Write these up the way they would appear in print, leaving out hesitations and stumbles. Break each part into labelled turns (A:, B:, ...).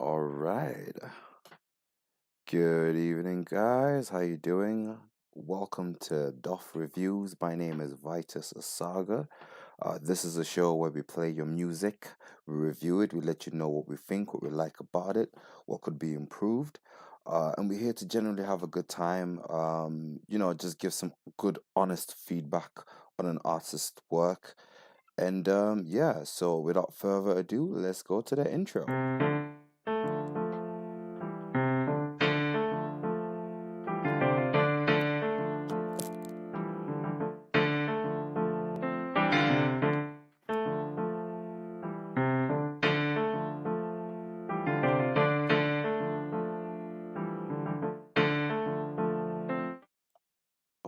A: All right. Good evening, guys. How you doing? Welcome to Doff Reviews. My name is Vitus Asaga. This is a show where we play your music, we review it, we let you know what we think, what we like about it, what could be improved. And we're here to generally have a good time. Just give some good, honest feedback on an artist's work. And yeah, so without further ado, let's go to the intro.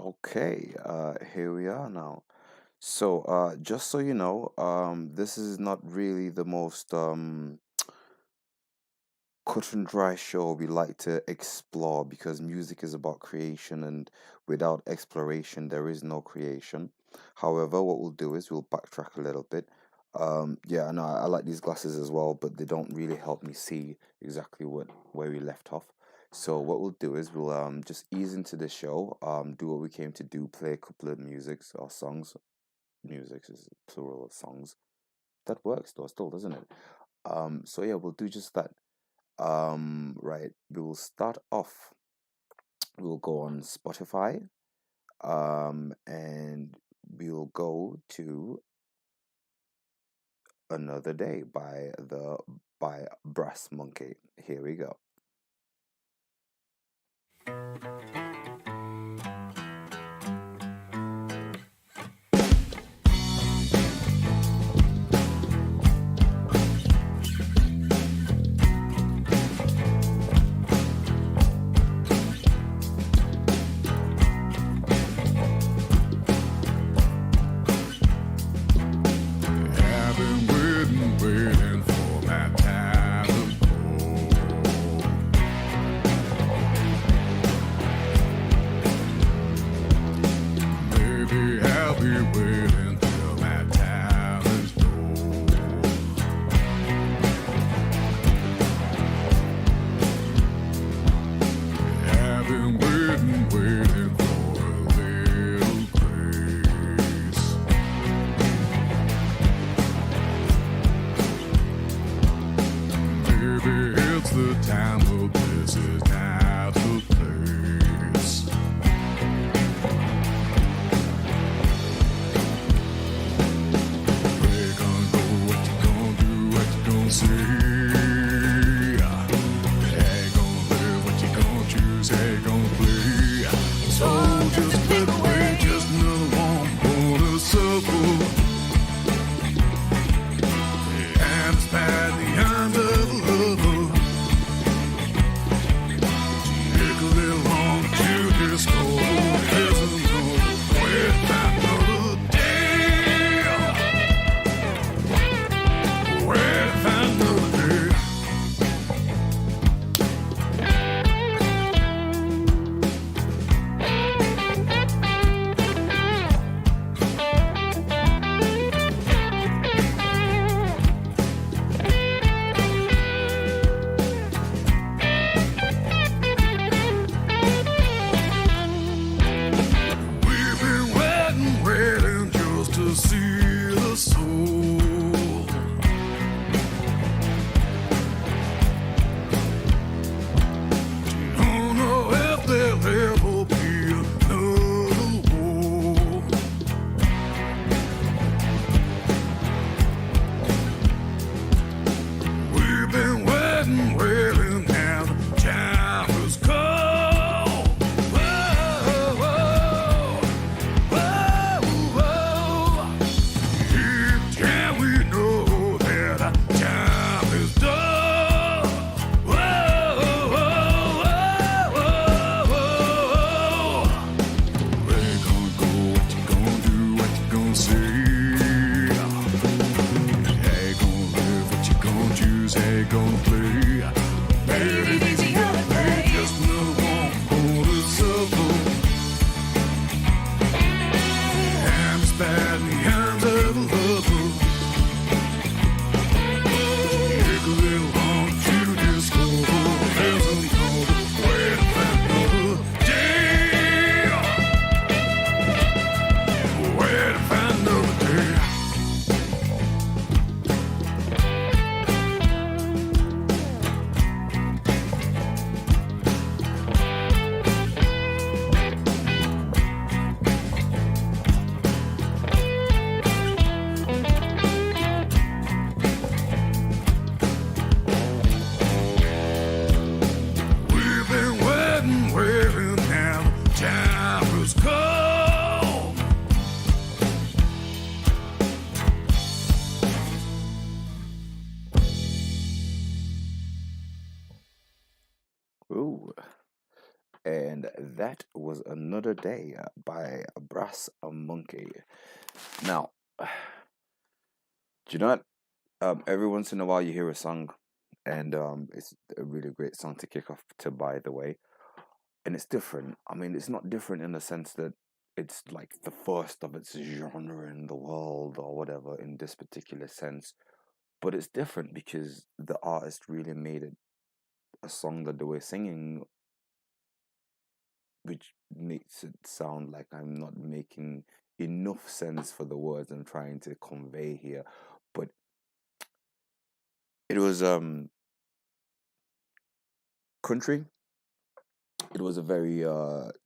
A: Okay, here we are now. So, just so you know, this is not really the most cut and dry show we like to explore because music is about creation, and without exploration, there is no creation. However, what we'll do is we'll backtrack a little bit. Yeah, no, I like these glasses as well, but they don't really help me see exactly where we left off. So what we'll do is we'll just ease into the show, do what we came to do, play a couple of musics or songs. Music is plural of songs. That works though, still, doesn't it? So yeah, we'll do just that. Right, we will start off. We'll go on Spotify, and we'll go to Another Day by Brass Monkey. Here we go.
B: Waiting for that time to maybe I'll be waiting till that time is told. I've been waiting for a little grace. Maybe it's the time, but this is not the place. We're gonna go, what you gonna do, what you gonna say. How you gonna live, what you gonna choose, how you gonna play. So just slip away, just another one for the circle. And it's bad behind the lover. Take a little long to disco. There's another way, another day. Where another day. We've been waiting just to see the soul. Don't know if there'll ever be another war. We've been waiting, now the time has come. Whoa, whoa, whoa, whoa. Each time we know that our time is done. Whoa, whoa, whoa, whoa, whoa. Where you gonna go? What you gonna do? What you gonna say? How you gonna live? What you gonna choose? How you gonna play? Baby, did you gotta play? Just another one for the circle. And it's bad in the hands of a lover. Take a little long to this
A: And that was Another Day by Brass Monkey. Now, do you know what? Every once in a while you hear a song, and it's a really great song to kick off to, by the way. And it's different. I mean, it's not different in the sense that it's like the first of its genre in the world or whatever in this particular sense, but it's different because the artist really made it a song that they were singing, which makes it sound like I'm not making enough sense for the words I'm trying to convey here. But it was country. It was a very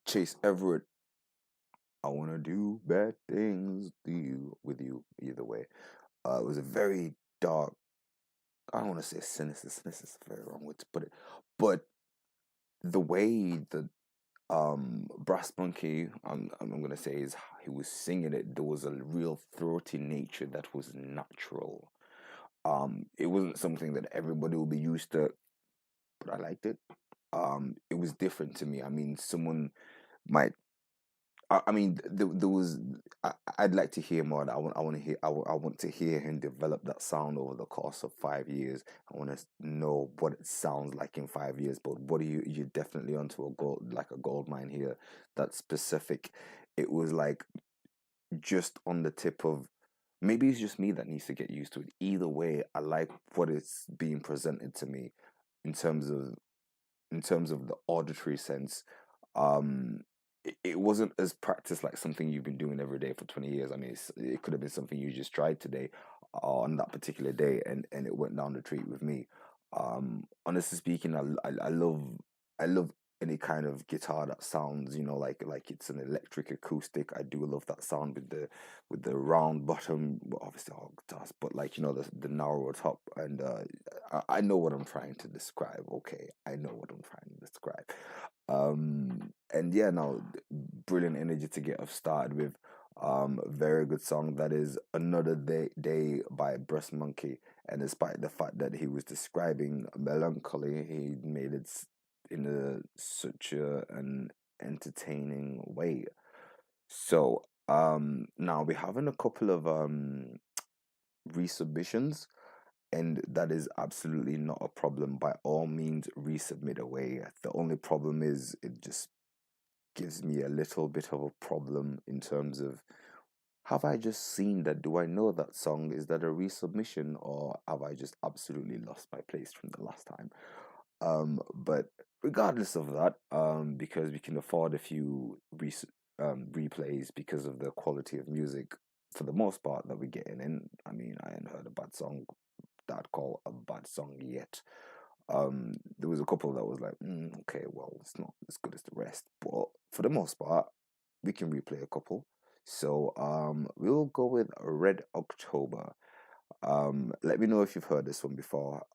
A: Chase Everett. I wanna do bad things to you with you either way. It was a very dark. I don't want to say sinister. Sinister is a very wrong way to put it, but the way the Brass Monkey, I'm gonna say is how he was singing it. There was a real throaty nature that was natural. It wasn't something that everybody would be used to, but I liked it. It was different to me. I mean, someone might. I mean, there was. I'd like to hear more. I want to hear. I want to hear him develop that sound over the course of 5 years. I want to know what it sounds like in 5 years. But what are you're definitely onto a gold, like a gold mine here. That's specific. It was like just on the tip of. Maybe it's just me that needs to get used to it. Either way, I like what it's being presented to me in terms of the auditory sense. Um, it wasn't as practiced like something you've been doing every day for 20 years. I mean, it could have been something you just tried today on that particular day, and it went down the treat with me. Honestly speaking, I love any kind of guitar that sounds, like it's an electric acoustic. I do love that sound with the round bottom, well, obviously all guitars, but like the narrower top, and I know what I'm trying to describe. Okay, I know what I'm trying to describe. And yeah, no, brilliant energy to get us started with. Very good song. That is Another Day by Breast Monkey. And despite the fact that he was describing melancholy, he made it in such an entertaining way. So, now we're having a couple of resubmissions, and that is absolutely not a problem. By all means, resubmit away. The only problem is it just gives me a little bit of a problem in terms of, have I just seen that? Do I know that song? Is that a resubmission, or have I just absolutely lost my place from the last time? But regardless of that, because we can afford a few replays because of the quality of music for the most part that we're getting in. I mean, I ain't heard a bad song that I'd call a bad song yet. There was a couple that was like, okay, well, it's not as good as the rest, but for the most part, we can replay a couple. So, we'll go with Red October. Let me know if you've heard this one before.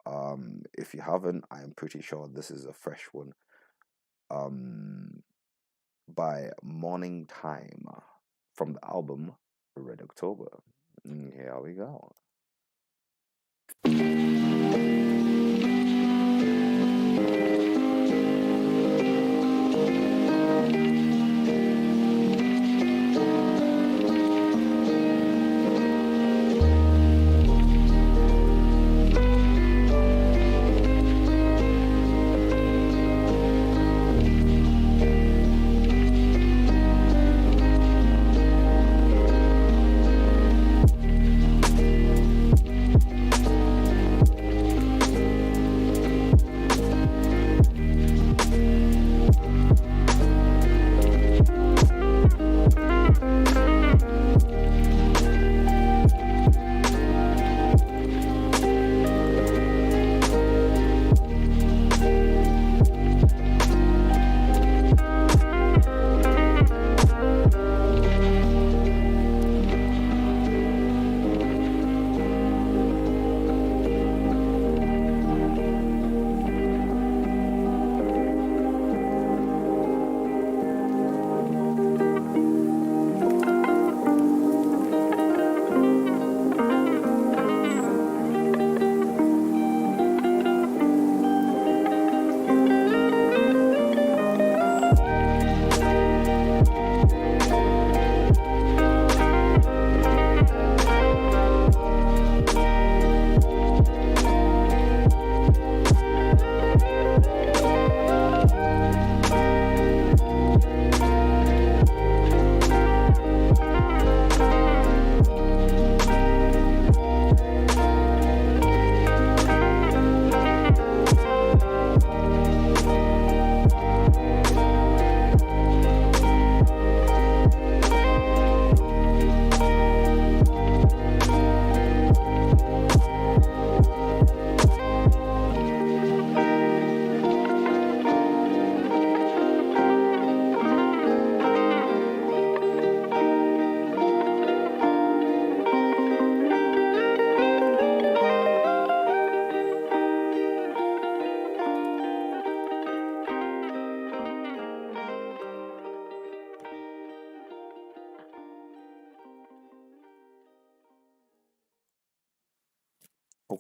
A: If you haven't, I'm pretty sure this is a fresh one. By Morning Time from the album Red October. Here we go.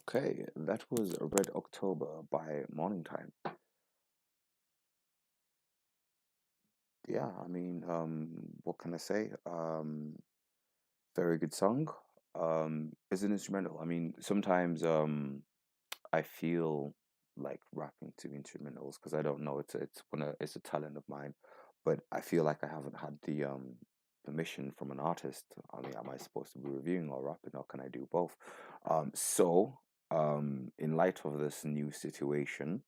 A: Okay, that was Red October by Morning Time. Yeah, I mean, what can I say? Very good song. It's an instrumental. I mean, sometimes I feel like rapping to instrumentals because I don't know. It's a talent of mine, but I feel like I haven't had the permission from an artist. I mean, am I supposed to be reviewing or rapping, or can I do both? In light of this new situation,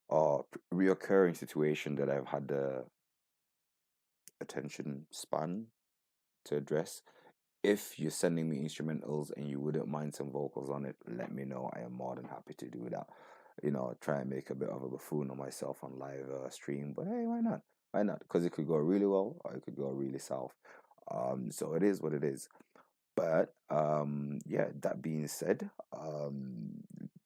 A: or reoccurring situation that I've had the attention span to address, if you're sending me instrumentals and you wouldn't mind some vocals on it, let me know. I am more than happy to do that. Try and make a bit of a buffoon of myself on live stream. But hey, why not? Why not? Because it could go really well or it could go really south. So it is what it is. But yeah, that being said,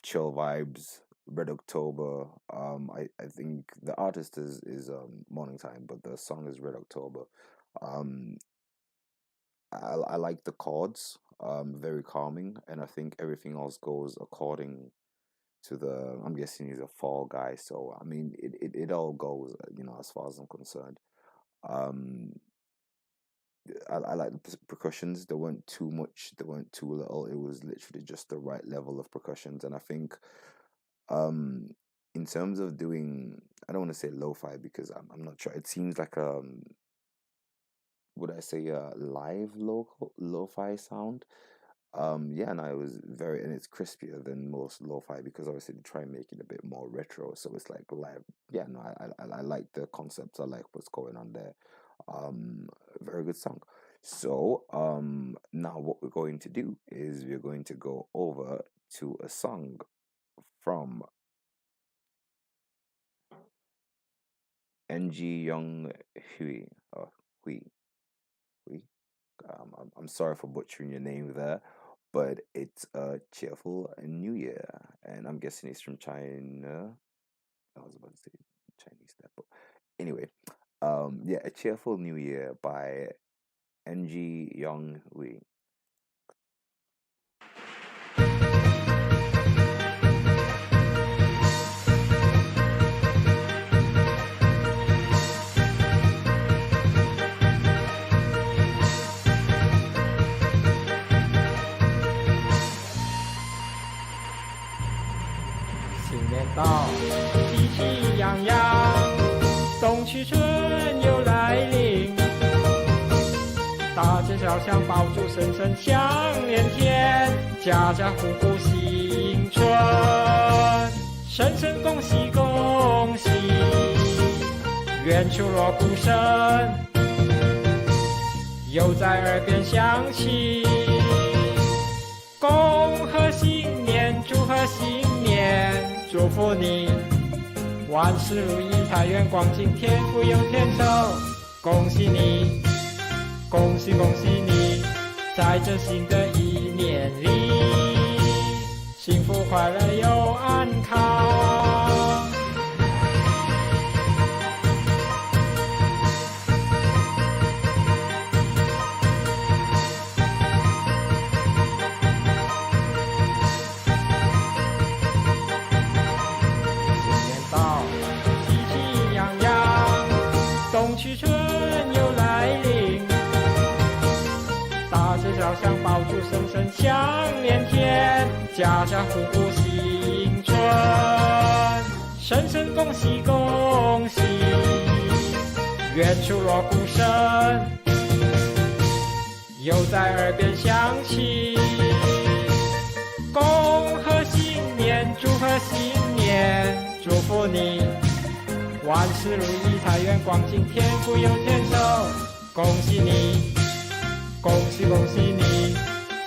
A: chill vibes, Red October. I think the artist is Morning Time, but the song is Red October. Um, I like the chords, very calming, and I think everything else goes according to the. I'm guessing he's a fall guy, so I mean, it all goes, as far as I'm concerned. Um, I like the percussions. They weren't too much. They weren't too little. It was literally just the right level of percussions, and I think, um, in terms of doing, I don't want to say lo-fi because I'm not sure. It seems like would I say a live local lo-fi sound? Yeah, no, it was very, and it's crispier than most lo-fi because obviously they try and make it a bit more retro, so it's like live. Yeah, no, I like the concepts. I like what's going on there. Very good song. So, now what we're going to do is we're going to go over to a song from NG Young Hui, or Hui, Hui. I'm sorry for butchering your name there, but it's a cheerful New Year, and I'm guessing it's from China. I was about to say Chinese there, but anyway, yeah, a cheerful New Year by NG Young Hui.
C: 到，喜气洋洋，冬去春又来临。大街小巷爆竹声声响连天，家家户户新春，声声恭喜恭喜，远处锣鼓声又在耳边响起。恭贺新年，祝贺新年。祝福你，万事如意，财源广进，天福有天收。恭喜你，恭喜恭喜你，在这新的一年里，幸福快乐又安康。去春又来临，大街小巷爆竹声声响连天，家家户户新春，声声恭喜恭喜，远处锣鼓声又在耳边响起。恭贺新年，祝贺新年，祝福你。万事如意，财源广进，天福有天收。恭喜你，恭喜恭喜你，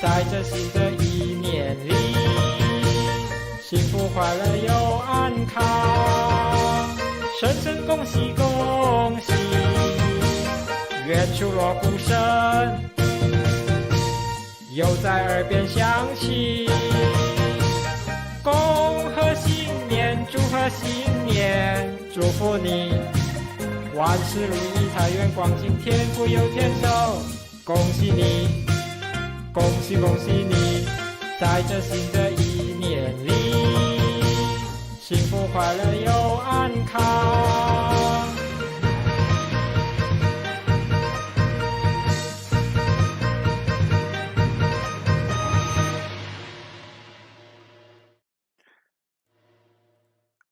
C: 在这新的一年里，幸福快乐又安康。声声恭喜恭喜，远处锣鼓声又在耳边响起。恭贺新年，祝贺新年，祝福你，万事如意，财源广进，天福有天收。恭喜你，恭喜恭喜你，在这新的一年年里，幸福快乐又安康。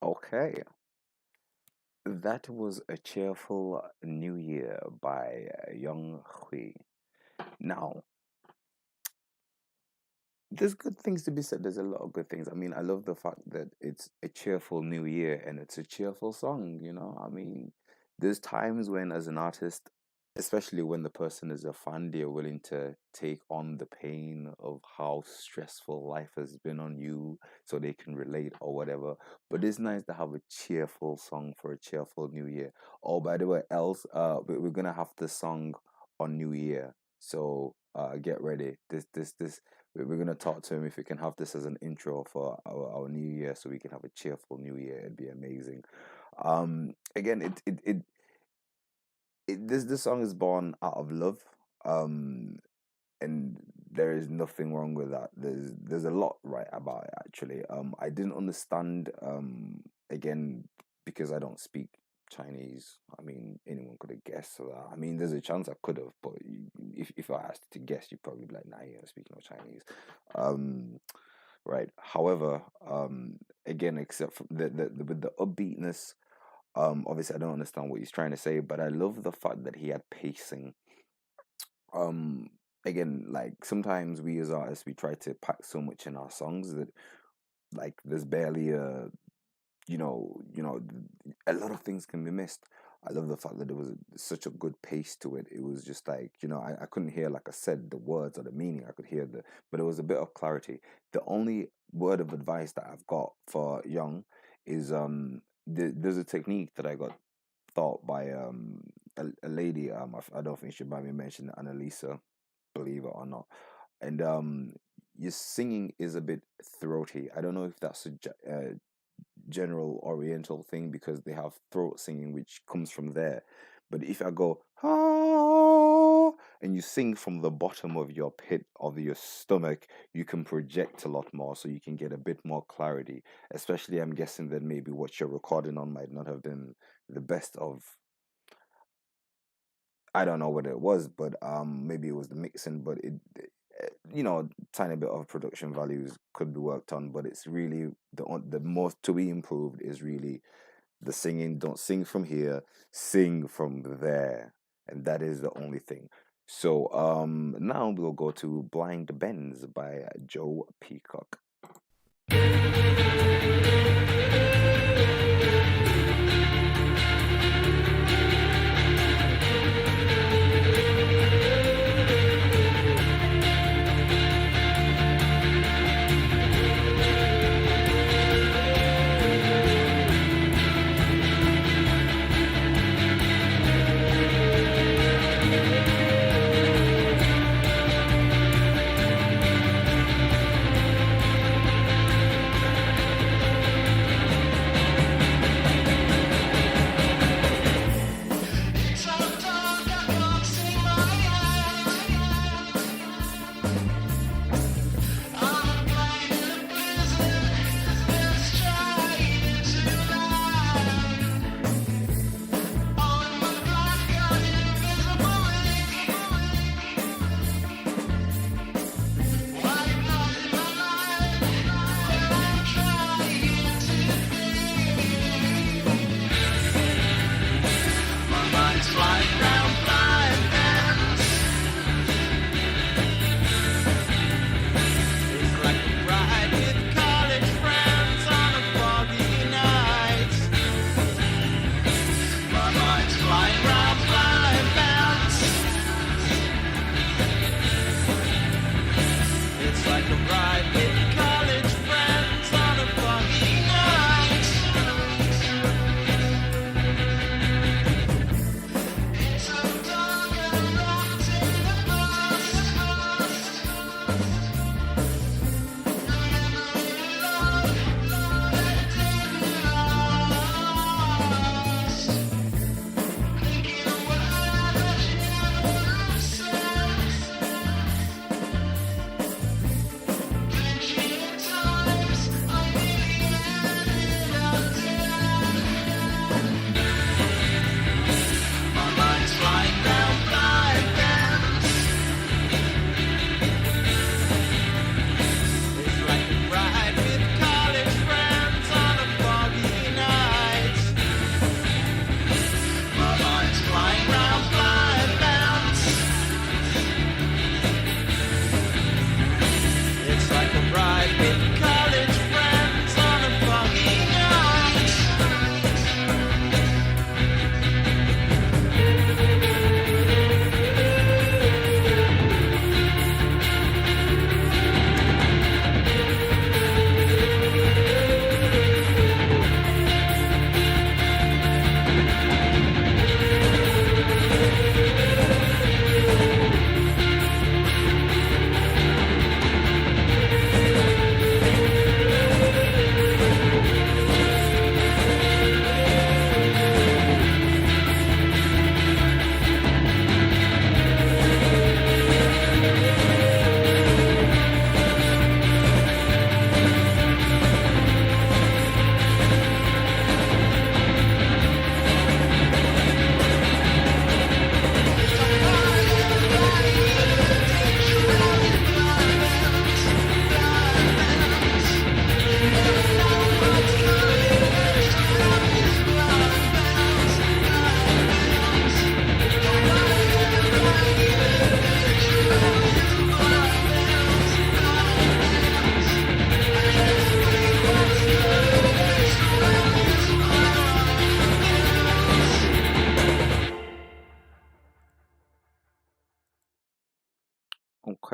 A: Okay, that was a cheerful New Year by Young Hui. Now, there's good things to be said. There's a lot of good things. I mean, I love the fact that it's a cheerful New Year and it's a cheerful song, you know? I mean, there's times when, as an artist, especially when the person is a fan, they're willing to take on the pain of how stressful life has been on you so they can relate or whatever. But it's nice to have a cheerful song for a cheerful New Year. Oh, by the way, else, we're gonna have the song on New Year. So get ready. This we're gonna talk to him if we can have this as an intro for our New Year, so we can have a cheerful New Year. It'd be amazing. Again, this song is born out of love. Um, and there is nothing wrong with that. There's a lot right about it actually. I didn't understand again because I don't speak Chinese. I mean, anyone could have guessed that. I mean, there's a chance I could have, but if I asked to guess, you'd probably be like, "Nah, you're not speaking no Chinese." Um, right. However, again, except for with the upbeatness, obviously I don't understand what he's trying to say, but I love the fact that he had pacing. Um, Again, like sometimes we as artists we try to pack so much in our songs that like there's barely a a lot of things can be missed. I love the fact that there was such a good pace to it. It was just like, I couldn't hear, like I said, the words or the meaning. I could hear but there was a bit of clarity. The only word of advice that I've got for Young is there's a technique that I got taught by a lady. I don't think she mind me mentioning Annalisa, believe it or not. And your singing is a bit throaty. I don't know if that's a general Oriental thing because they have throat singing, which comes from there. But if I go ah, and you sing from the bottom of your pit of your stomach, you can project a lot more, so you can get a bit more clarity. Especially, I'm guessing that maybe what you're recording on might not have been the best of. I don't know what it was, but maybe it was the mixing, but tiny bit of production values could be worked on, but it's really the most to be improved is really the singing. Don't sing from here, sing from there, and that is the only thing. So now we'll go to Blind Bends by Joe Peacock.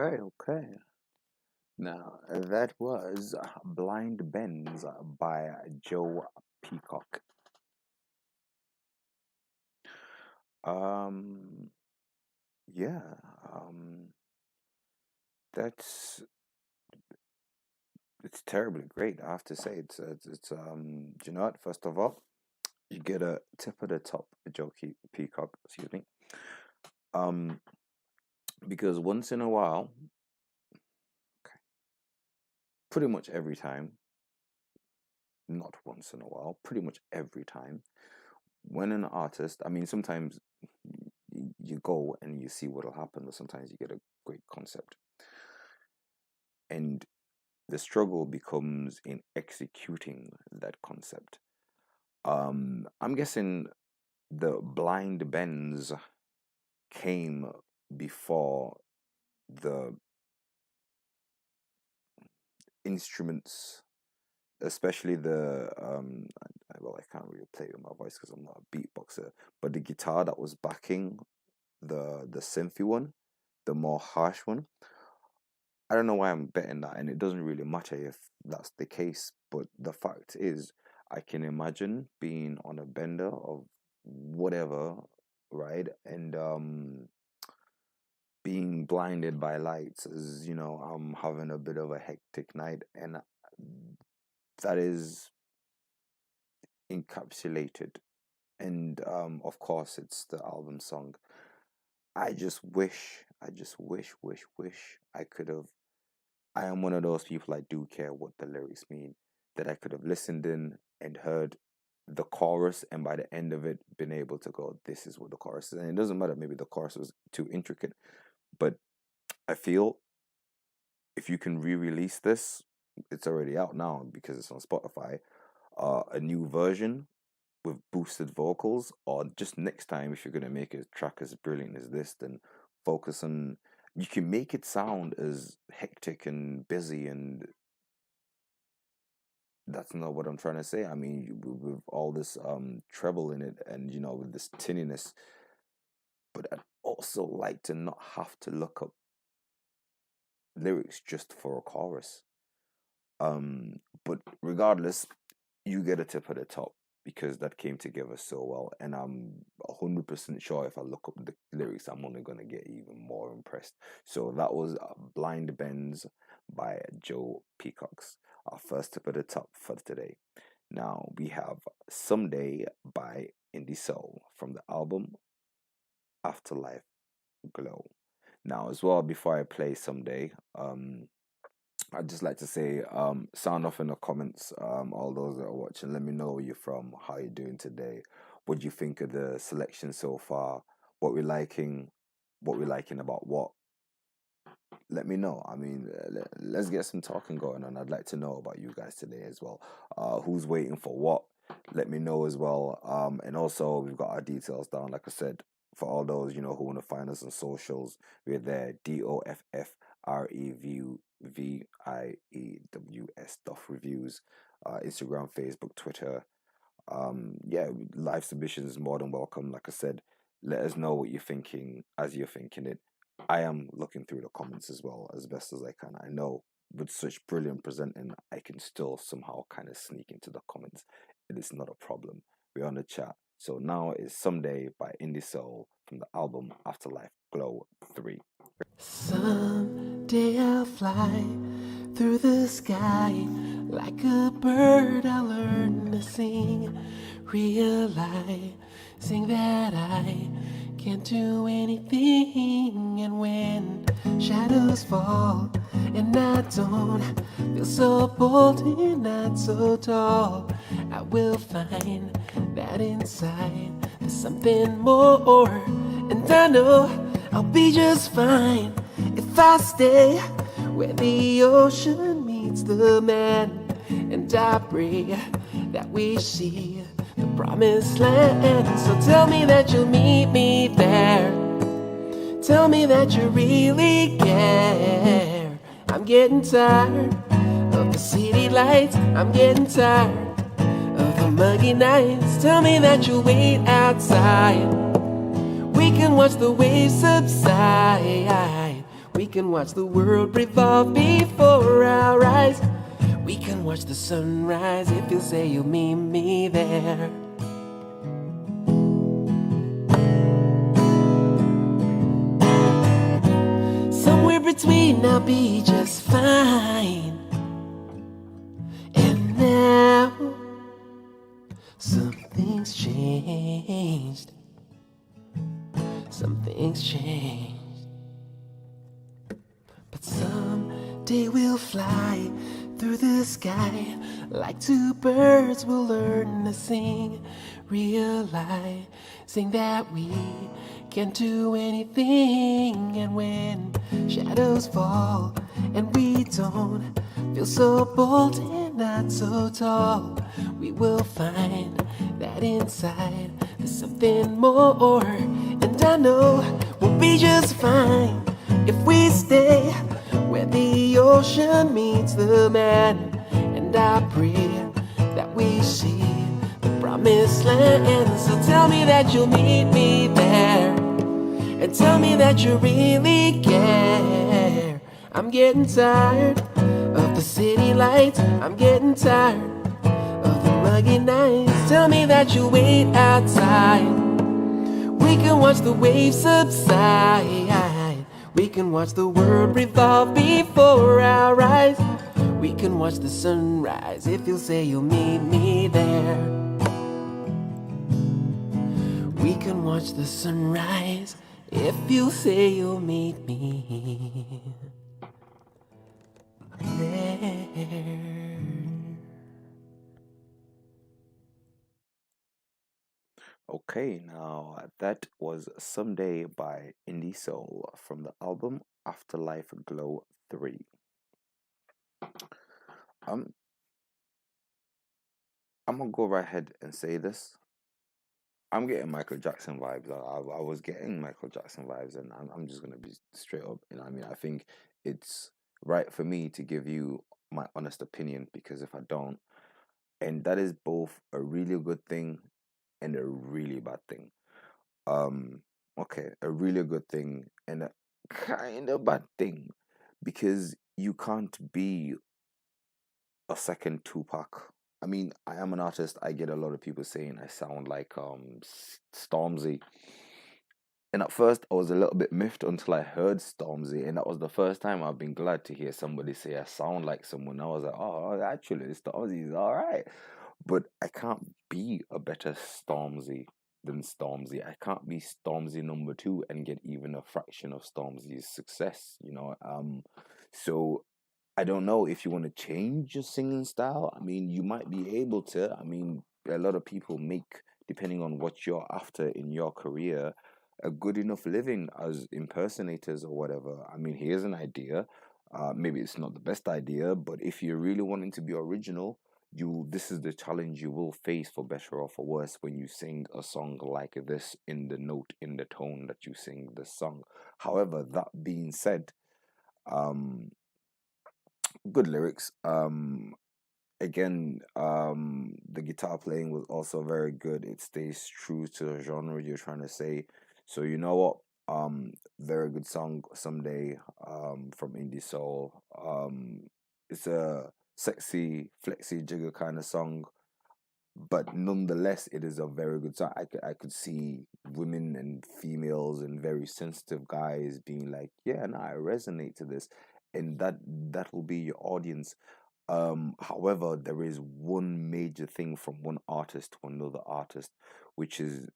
A: Okay. Now, that was Blind Bends by Joe Peacock. Um, yeah, that's it's terribly great. I have to say, do you know what? First of all, you get a tip of the top, Joe Peacock, excuse me. Um, because once in a while, pretty much every time, not once in a while, pretty much every time, when an artist, I mean, sometimes you go and you see what'll happen, but sometimes you get a great concept. And the struggle becomes in executing that concept. I'm guessing the blind bends came before the instruments, especially well, I can't really play with my voice because I'm not a beatboxer, but the guitar that was backing the synthy one, the more harsh one. I don't know why I'm betting that, and it doesn't really matter if that's the case, but the fact is, I can imagine being on a bender of whatever, right? And being blinded by lights as, I'm having a bit of a hectic night, and that is encapsulated. And of course, it's the album song. I just wish, wish I could have. I am one of those people, I do care what the lyrics mean, that I could have listened in and heard the chorus, and by the end of it, been able to go, this is what the chorus is. And it doesn't matter, maybe the chorus was too intricate, but I feel if you can re-release this, it's already out now because it's on Spotify, a new version with boosted vocals, or just next time, if you're going to make a track as brilliant as this, then focus on, you can make it sound as hectic and busy, and that's not what I'm trying to say. I mean, with all this treble in it, and with this tinniness, but I'd also like to not have to look up lyrics just for a chorus. But regardless, you get a tip at the top because that came together so well, and I'm 100% sure if I look up the lyrics, I'm only gonna get even more impressed. So that was Blind Bends by Joe Peacocks, our first tip at the top for today. Now we have Someday by Indie Soul from the album Afterlife Glow. Now, as well, before I play Someday, I'd just like to say, sound off in the comments, all those that are watching. Let me know where you're from, how you're doing today, what do you think of the selection so far, what we're liking about what. Let me know. I mean, let's get some talking going on. I'd like to know about you guys today as well. Who's waiting for what? Let me know as well. And also, we've got our details down, like I said, for all those, who want to find us on socials. We're there, DoffReViews, Doff Reviews, Instagram, Facebook, Twitter. Yeah, live submissions is more than welcome. Like I said, let us know what you're thinking as you're thinking it. I am looking through the comments as well as best as I can. I know with such brilliant presenting, I can still somehow kind of sneak into the comments. It is not a problem. We're on the chat. So now is Someday by Indie Soul from the album Afterlife Glow 3.
D: Someday I'll fly through the sky like a bird. I'll learn to sing, realizing that I can't do anything. And when shadows fall and I don't feel so bold and not so tall, I will find that inside there's something more. And I know I'll be just fine if I stay where the ocean meets the man. And I pray that we see the promised land. So tell me that you'll meet me there. Tell me that you really care. I'm getting tired of the city lights. I'm getting tired of the muggy nights. Tell me that you'll wait outside. We can watch the waves subside. We can watch the world revolve before our eyes. We can watch the sunrise if you say you'll meet me there. Somewhere between I'll be just fine. And now something's changed. Something's changed. But someday we'll fly through the sky like two birds. We'll learn to sing, realizing that we can do anything. And when shadows fall and we don't feel so bold and not so tall, we will find that inside there's something more. And I know we'll be just fine if we stay where the ocean meets the man. And I pray that we see the promised land. So tell me that you'll meet me there, and tell me that you really care. I'm getting tired of the city lights. I'm getting tired of the muggy nights. Tell me that you wait outside. We can watch the waves subside. We can watch the world revolve before our eyes. We can watch the sunrise if you'll say you'll meet me there. We can watch the sunrise if you say you'll meet me there.
A: Okay, now that was Someday by Indie Soul from the album Afterlife Glow 3. Um, I'm gonna go right ahead and say this. I'm getting Michael Jackson vibes. I was getting Michael Jackson vibes, and I'm just gonna be straight up. You know, what I mean, I think it's right for me to give you my honest opinion, because if I don't, and that is both a really good thing and a really bad thing. Um, okay, a really good thing and a kind of bad thing, because you can't be a second Tupac. I mean, I am an artist. I get a lot of people saying I sound like Stormzy. And at first, I was a little bit miffed until I heard Stormzy, and that was the first time I've been glad to hear somebody say I sound like someone. I was like, oh, actually, Stormzy is all right. But I can't be a better Stormzy than Stormzy. I can't be Stormzy number two and get even a fraction of Stormzy's success, you know. So I don't know if you want to change your singing style. I mean, you might be able to. I mean, a lot of people make, depending on what you're after in your career, a good enough living as impersonators or whatever. I mean, here's an idea. Maybe it's not the best idea, but if you're really wanting to be original, this is the challenge you will face, for better or for worse, when you sing a song like this in the note, in the tone that you sing the song. However, that being said, um, good lyrics. Again, the guitar playing was also very good. It stays true to the genre you're trying to say. So you know what? Very good song, Someday, from Indie Soul. It's a sexy, flexy, jigger kind of song, but nonetheless, it is a very good song. I could see women and females and very sensitive guys being like, yeah, no, I resonate to this, and that will be your audience. However, there is one major thing from one artist to another artist, which is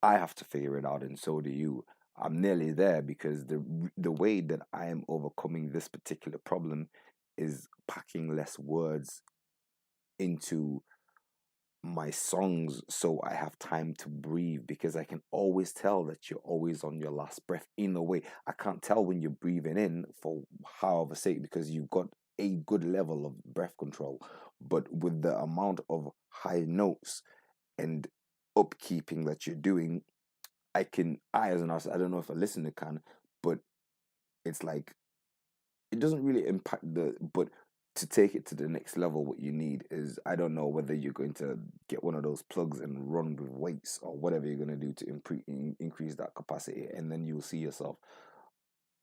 A: I have to figure it out, and so do you. I'm nearly there, because the way that I am overcoming this particular problem is packing less words into my songs, so I have time to breathe, because I can always tell that you're always on your last breath. In a way, I can't tell when you're breathing in, for however sake, because you've got a good level of breath control. But with the amount of high notes and upkeeping that you're doing, I as an artist, I don't know if a listener can, but it's like it doesn't really impact but to take it to the next level, what you need is, I don't know whether you're going to get one of those plugs and run with weights or whatever you're going to do to increase that capacity, and then you'll see yourself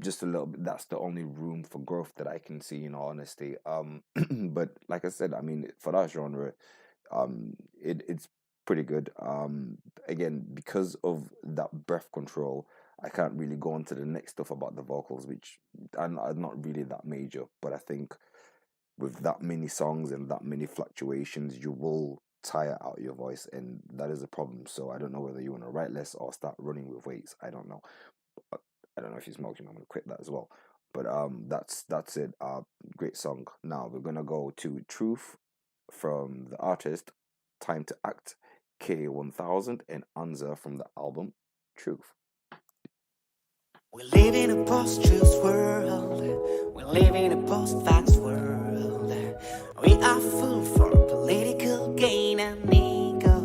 A: just a little bit. That's the only room for growth that I can see, in all honesty. But like I said, I mean, for that genre, it's pretty good. Again, because of that breath control, I can't really go on to the next stuff about the vocals, which are not really that major. But I think with that many songs and that many fluctuations, you will tire out your voice, and that is a problem. So I don't know whether you want to write less or start running with weights. I don't know. I don't know if you smoke, I'm gonna quit that as well. But that's it. Great song. Now we're gonna go to Truth from the artist Time to Act, K1000, and Anza from the album Truth.
E: We live in a post-truth world. We live in a post-facts world. We are full for political gain and ego.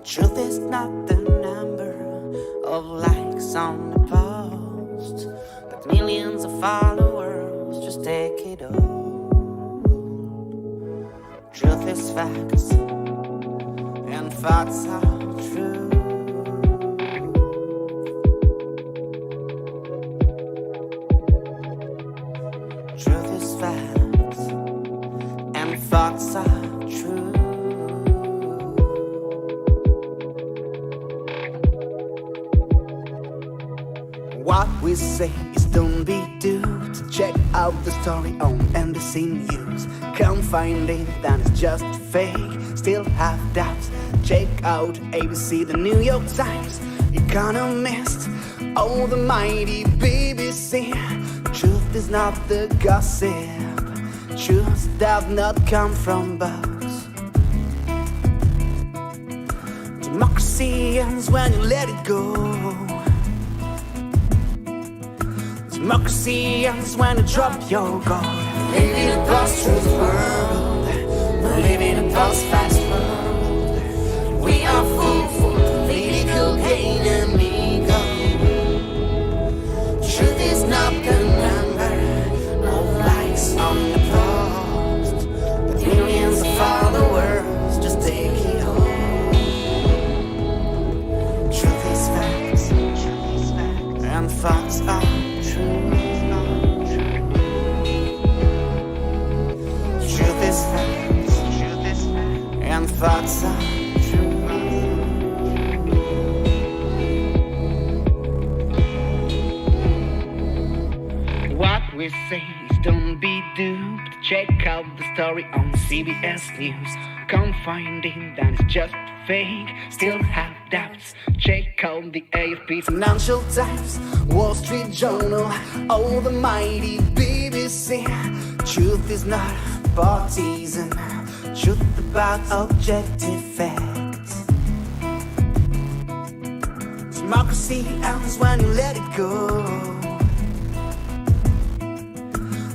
E: Truth is not the number of likes on the post, but millions of followers. Just take it all. Truth is facts, and facts are true. Truth is facts, and facts are true. What we say is don't be duped. Check out the story on NBC News. Can't find it, then it's just fake. Still have doubts. Check out ABC, the New York Times, Economist, oh the mighty BBC. Truth is not the gossip. Truth does not come from books. Democracy ends when you let it go. Democracy ends when you drop your guard. We live in a post-truth world. We live in a post-facts world. We are full for political gain and ego. Truth is not the number of likes on the post, but millions of followers. Just take it all. Truth is facts, and facts are true. Truth is facts, and facts are true. What we say is don't be duped. Check out the story on CBS News. Can't find it, then it's just fake. Still have doubts. Check out the AFP, Financial Times, Wall Street Journal, oh the mighty BBC. Truth is not partisan. Truth about objective facts. Democracy ends when you let it go.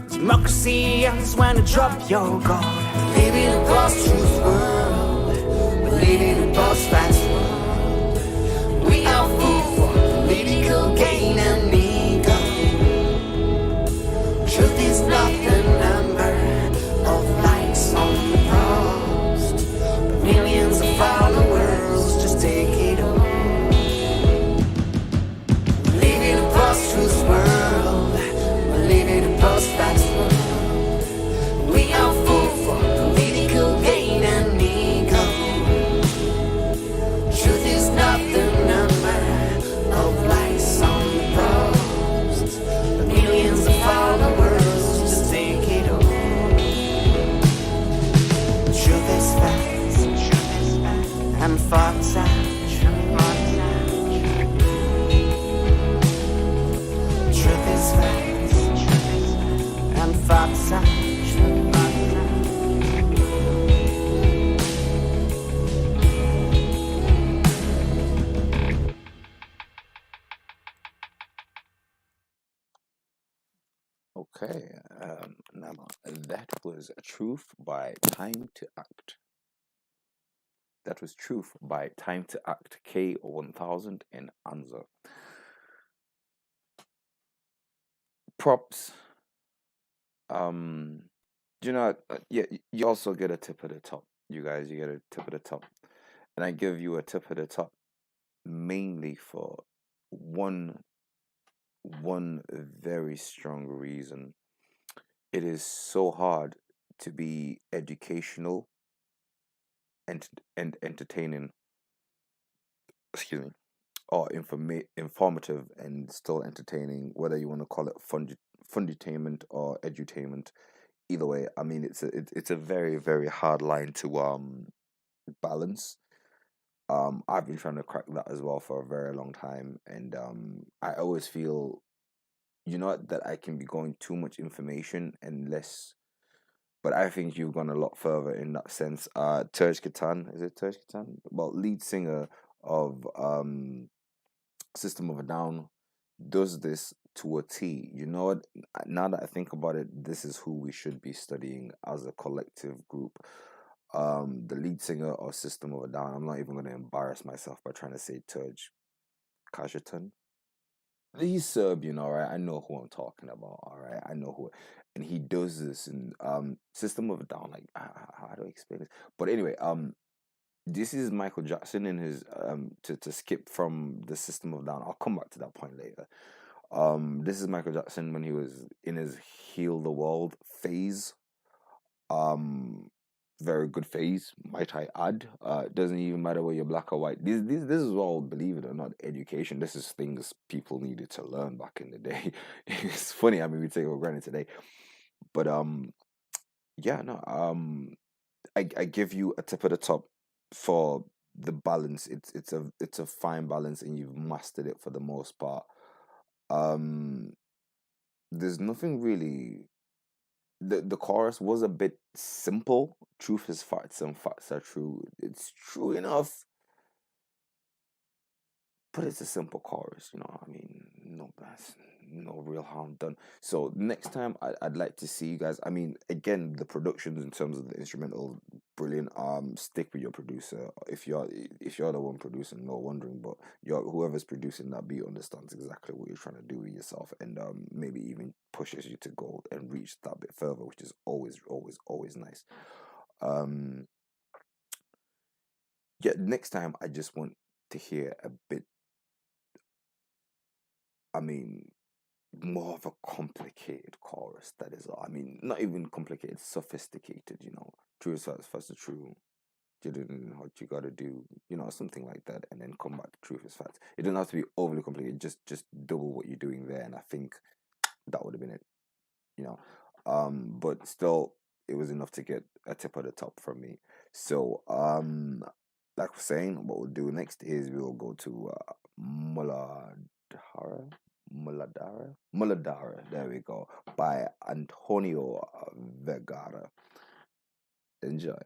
E: Democracy ends when you drop your guard. We live in a post-truth world. We live in a post-facts world. We are full for political gain and ego. Truth is not the number of likes on the post, but millions of followers. Just take it all. We live in a post-truth world. We live in a post-facts world. We are full for political gain and ego. Truth is not the number of likes on the post, but millions of followers. Just take it all. Truth is facts, and facts are true. Truth is facts, and facts are true.
A: Okay, now that was Truth by Time to Act. That was Truth by Time to Act, K1000 and Anza. Props. You know, yeah, you also get a tip of the top. You guys, you get a tip of the top. And I give you a tip of the top mainly for one one very strong reason. It is so hard to be educational and entertaining, excuse me, or informative and still entertaining, whether you want to call it fundutainment or edutainment. Either way, I mean, it's a very, very hard line to balance. I've been trying to crack that as well for a very long time, and I always feel, you know what, that I can be going too much information and less. But I think you've gone a lot further in that sense. Terj Katan, is it Terj Katan? Well, lead singer of System of a Down, does this to a T. You know what? Now that I think about it, this is who we should be studying as a collective group. The lead singer of System of a Down. I'm not even going to embarrass myself by trying to say Terj Kajatan. He's Serbian, all right. I know who I'm talking about, all right. I know who, and he does this in System of a Down. Like, how do I explain this? But anyway, this is Michael Jackson in his to skip from the System of a Down. I'll come back to that point later. This is Michael Jackson when he was in his Heal the World phase. Very good phase, might I add. It doesn't even matter whether you're black or white. This is all, believe it or not, education. This is things people needed to learn back in the day. It's funny, I mean, we take it for granted today. But yeah, no, I give you a tip of the top for the balance. It's a fine balance, and you've mastered it for the most part. There's nothing really. The chorus was a bit simple. Truth is facts and facts are true. It's true enough, but it's a simple chorus, you know. I mean, no real harm done. So next time, I'd like to see you guys. I mean, again, the productions in terms of the instrumental, brilliant. Stick with your producer. If you're the one producing, no wondering, but whoever's producing that beat understands exactly what you're trying to do with yourself, and maybe even pushes you to go and reach that bit further, which is always nice. Yeah, next time I just want to hear a bit. I mean, more of a complicated chorus. That is all. I mean, not even complicated, sophisticated. You know, true is first the true. You didn't what you gotta do. You know, something like that, and then come back to truth is facts. It doesn't have to be overly complicated. Just double what you're doing there, and I think that would have been it. You know, but still, it was enough to get a tip of the top from me. So, like we're saying, what we'll do next is we'll go to Muladara. There we go, by Antonio Vergara. Enjoy.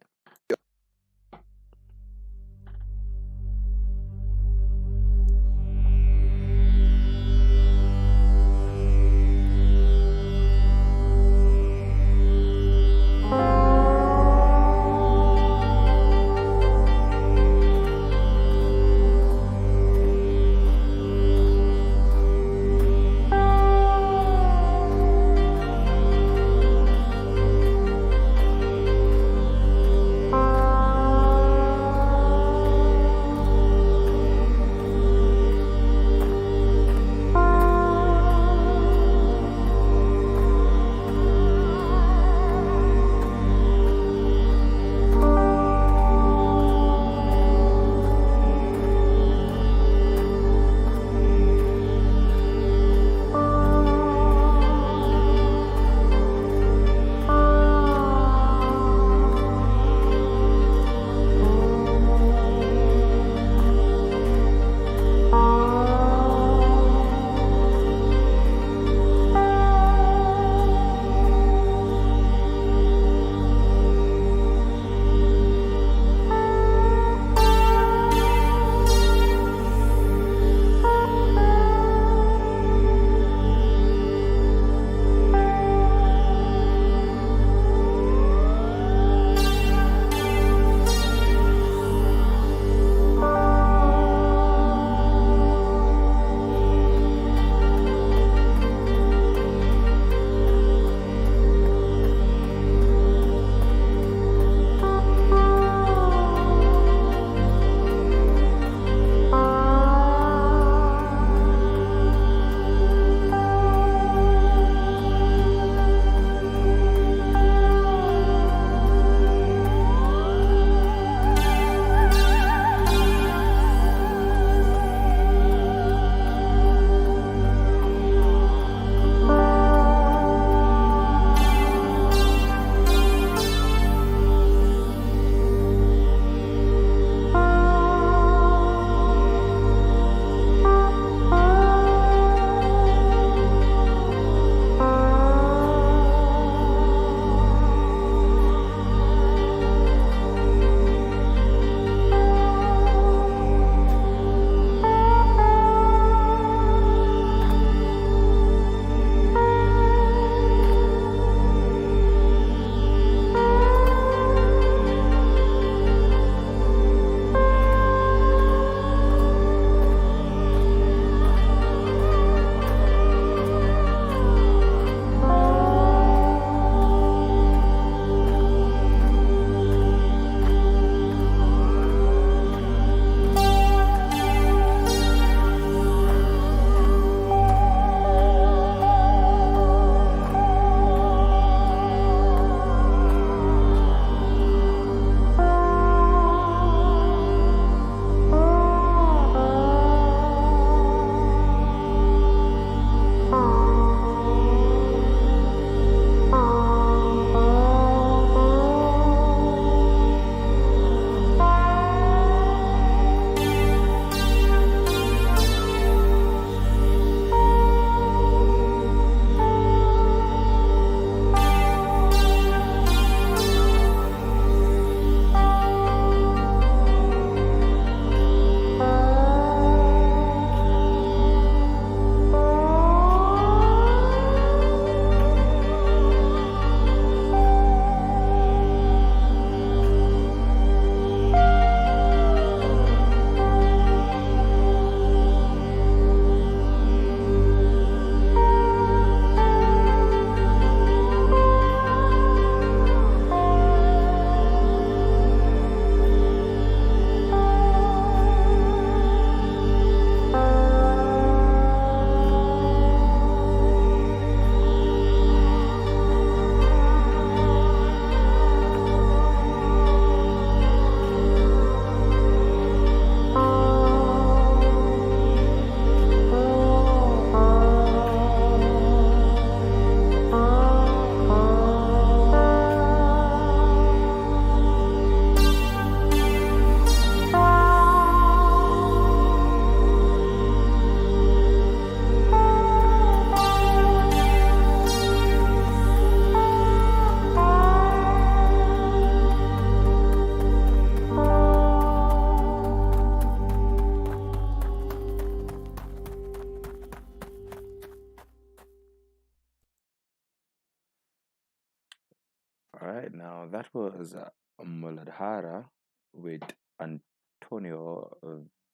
A: that was Muladhara with Antonio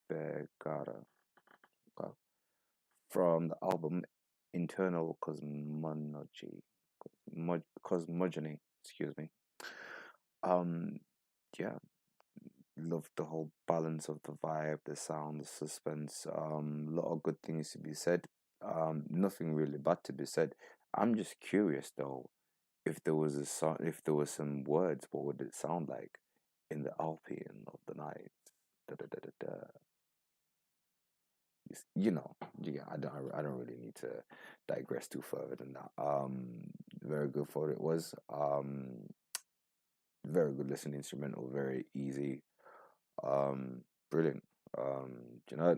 A: Vergara, okay, from the album Internal Cosmogony, excuse me. Um, yeah, love the whole balance of the vibe, the sound, the suspense. A lot of good things to be said. Nothing really bad to be said. I'm just curious though, if there was a song, if there was some words, what would it sound like in the Alpian of the night? Da, da, da, da, da. You know, yeah, I don't really need to digress too further than that. Very good for it was. Very good listening instrumental, very easy. Brilliant. You know,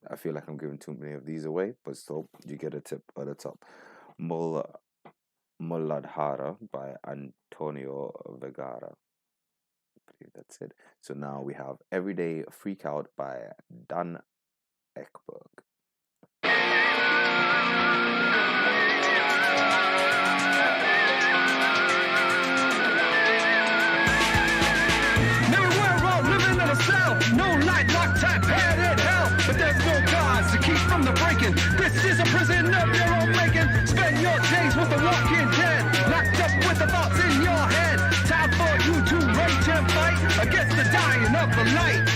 A: I feel like I'm giving too many of these away, but still, you get a tip at the top. Mul Muladhara by Antonio Vergara. I believe that's it. So now we have Everyday Freak Out by Dan Ekberg.
F: Now we're all living in a cell, no light, locked tight, padded hell. But there's no guards to keep from the breaking. This is a prison of your own making. Spend your days with the walking dead, locked up with the thoughts in your head. Time for you to rage and fight against the dying of the light.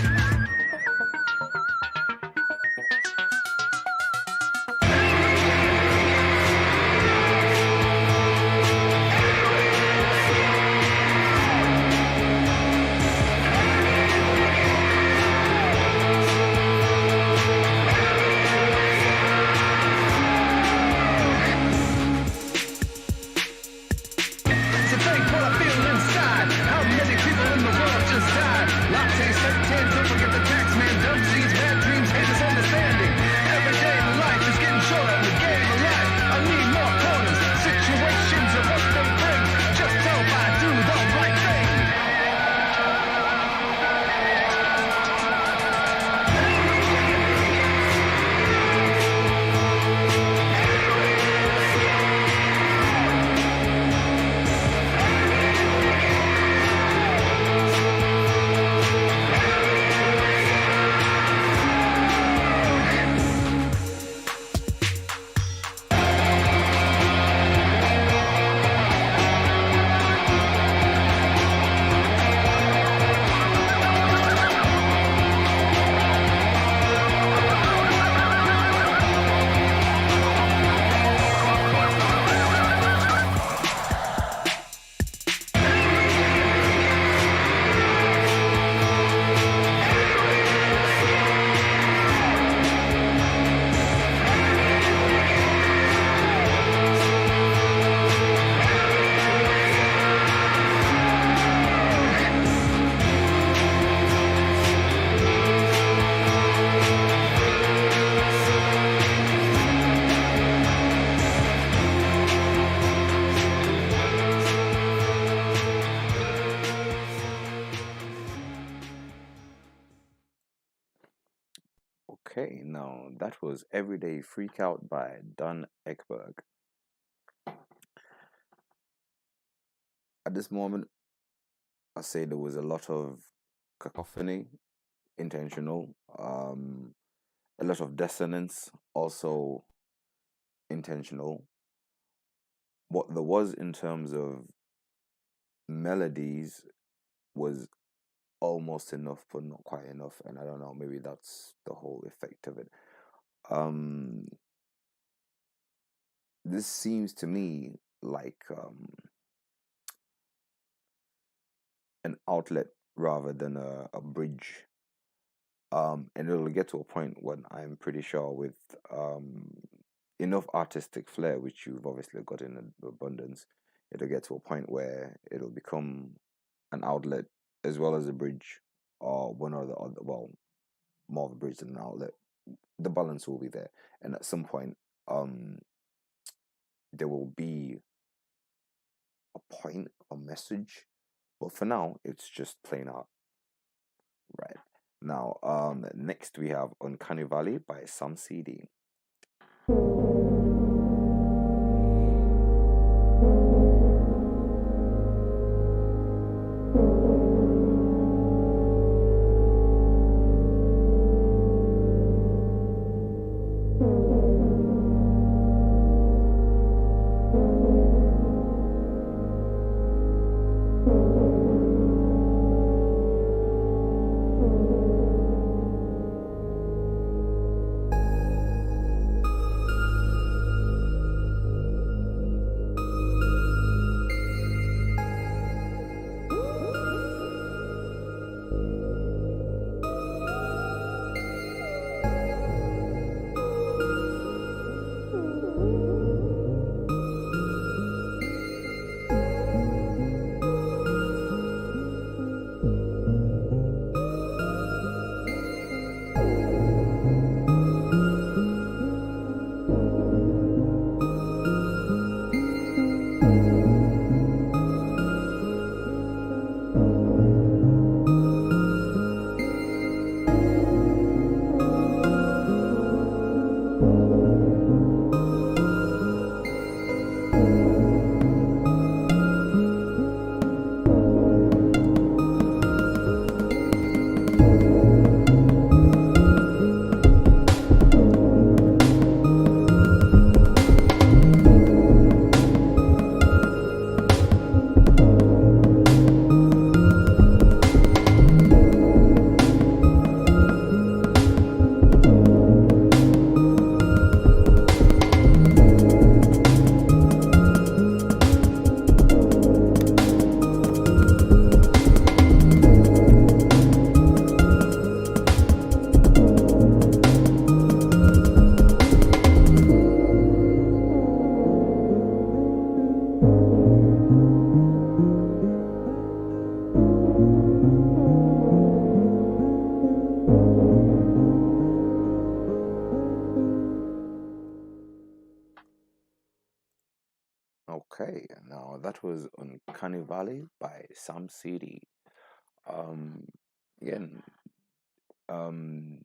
A: Okay, now that was Everyday Freak Out by Dan Ekberg. At this moment, I say there was a lot of cacophony, intentional, a lot of dissonance, also intentional. What there was in terms of melodies was almost enough, but not quite enough, and I don't know, maybe that's the whole effect of it. Um, this seems to me like an outlet rather than a bridge. And it'll get to a point when I'm pretty sure with enough artistic flair, which you've obviously got in abundance, it'll get to a point where it'll become an outlet as well as a bridge, or one or the other. Well, more of a bridge than an outlet. The balance will be there, and at some point, there will be a point, a message. But for now, it's just plain art. Right. Now, next we have Uncanny Valley by Sam CD. Okay, now that was Uncanny Valley by Sam CD. Um, Again, um,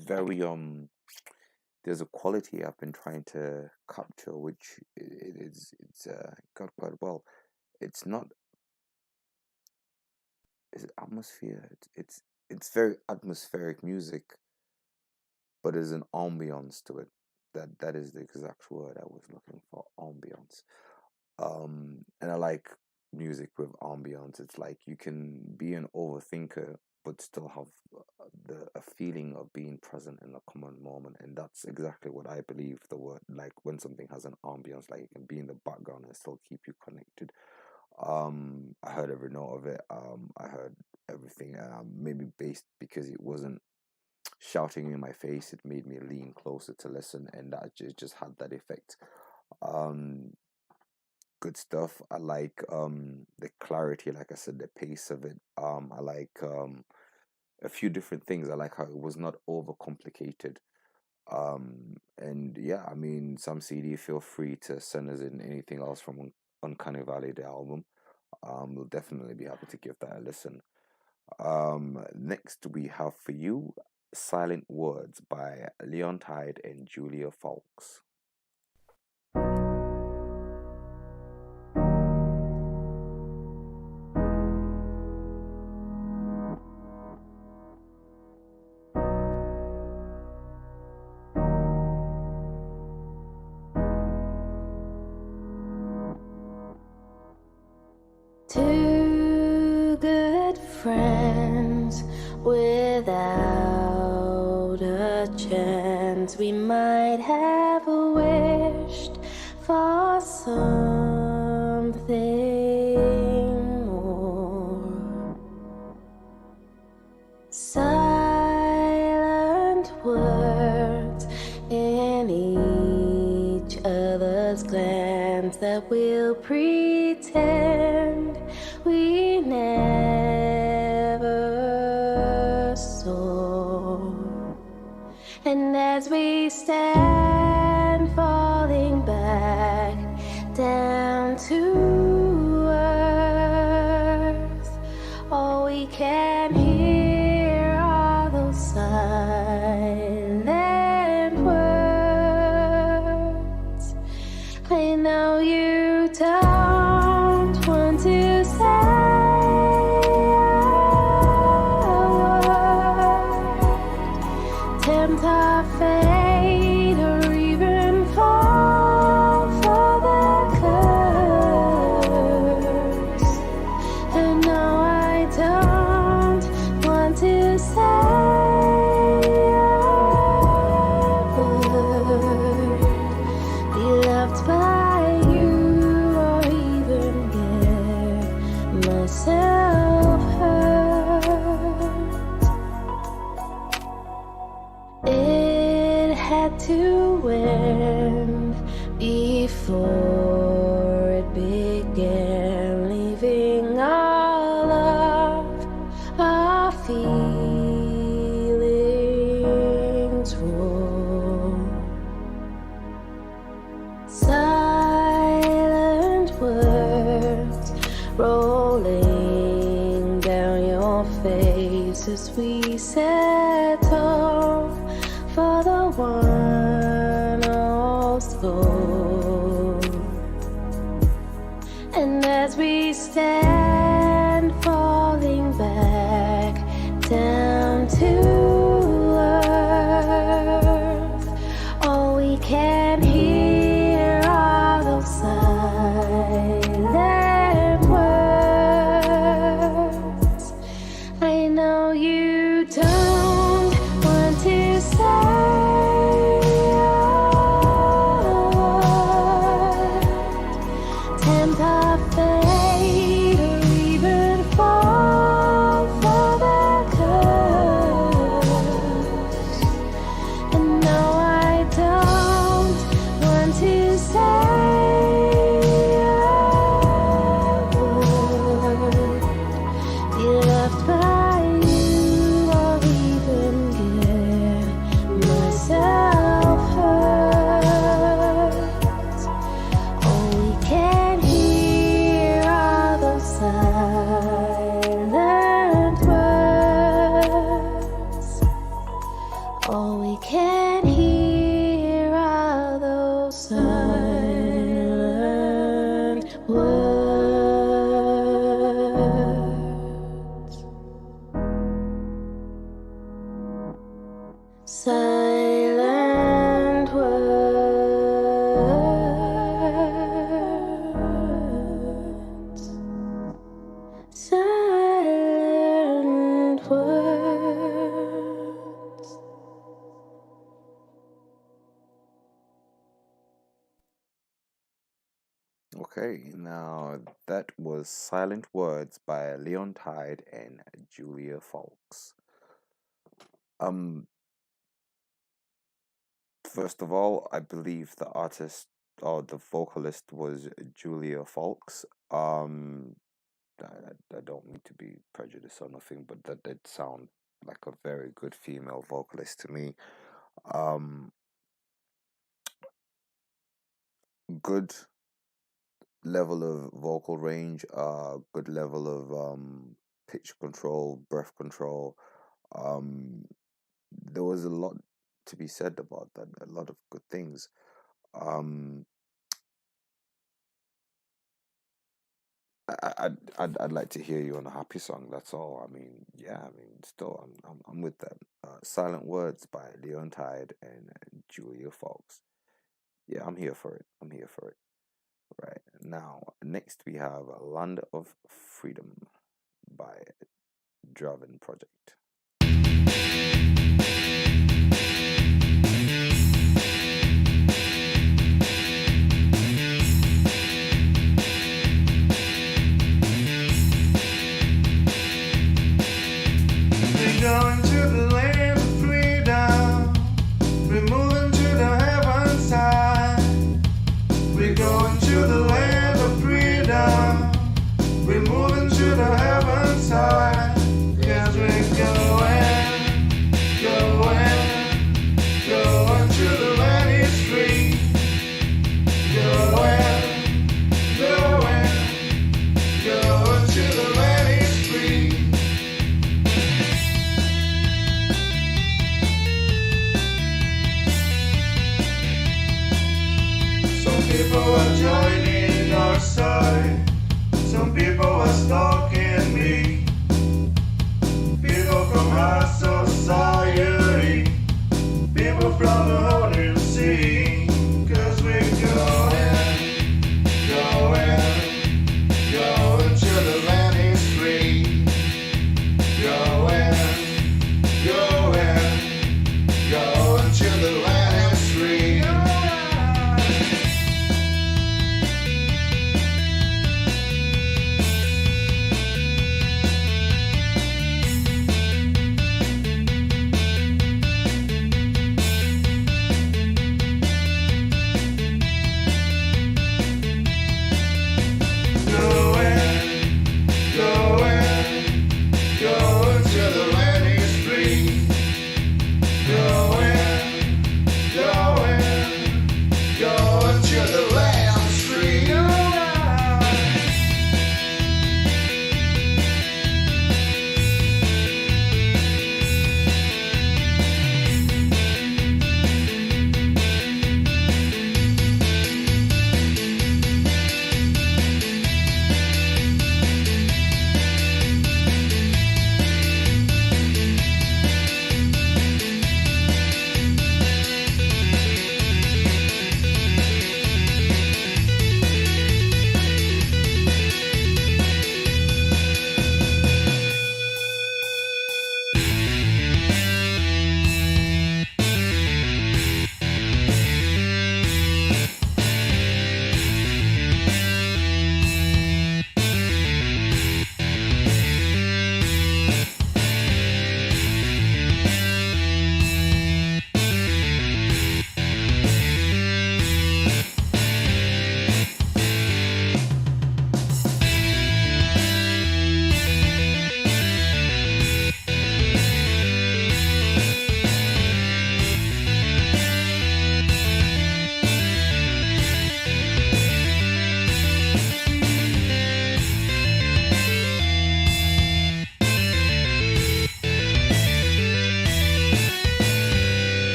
A: very there's a quality I've been trying to capture, which it's got quite well. It's not is it atmosphere. It's very atmospheric music, but there's an ambiance to it. That is the exact word I was looking for, ambiance. And I like music with ambiance. It's like you can be an overthinker but still have the a feeling of being present in a common moment, and that's exactly what I believe the word, like when something has an ambiance, like it can be in the background and still keep you connected. I heard every note of it. I heard everything. Maybe based because it wasn't shouting in my face, it made me lean closer to listen, and that just had that effect. Um, Good stuff. I like the clarity, like I said, the pace of it. I like a few different things. I like how it was not overcomplicated. And yeah, I mean, some CD, feel free to send us in anything else from Uncanny Valley, the album. We'll definitely be happy to give that a listen. Next we have for you Silent Words by Leon Tide and Julia Fawkes.
G: Two good friends without a chance. We might have wished for something more. Silent words in each other's glance that will pretend we never saw. And as we stand falling back down to earth, all we can hear are those silent words. I know you don't want to say tempt our fate or even fall for the curse. And no, I don't want to say a word, be loved by you, or even get myself hurt. It had to end before it began, leaving all of our feelings raw. Silent words rolling down your face as we settle for the one also. And as we stand falling back down to earth, all we can hear are those silent words. I know you don't want to say a word, tempt our fate or even fall for the curse. And no, I don't want to say a word, be loved by you, or even get myself hurt. All we can Silent words. Silent words.
A: Okay, now that was Silent Words by Leon Tide and Julia Fox. Um, First of all, I believe the artist or the vocalist was Julia Fox. I don't mean to be prejudiced or nothing, but that did sound like a very good female vocalist to me. Um, Good level of vocal range, good level of pitch control, breath control. Um, there was a lot to be said about that, a lot of good things. Um, I'd like to hear you on a happy song. That's all. I mean, yeah. I mean, still, I'm with that. Silent Words by Leon Tide and Julia Fox. Yeah, I'm here for it. I'm here for it. Right now, next we have Land of Freedom by Draven Project.
H: We're going to the land of freedom. We're moving to the heaven side. We're going to the land of freedom. We're moving to the heaven side. Yes, we're going to the land is free. Going to the land is free. Some people are joining our side. Some people are stalking me. People from our society. People from the Holy Sea. 'Cause we're going to the land is free. Going to the land is free. Going to the land is free. Going to the land is free.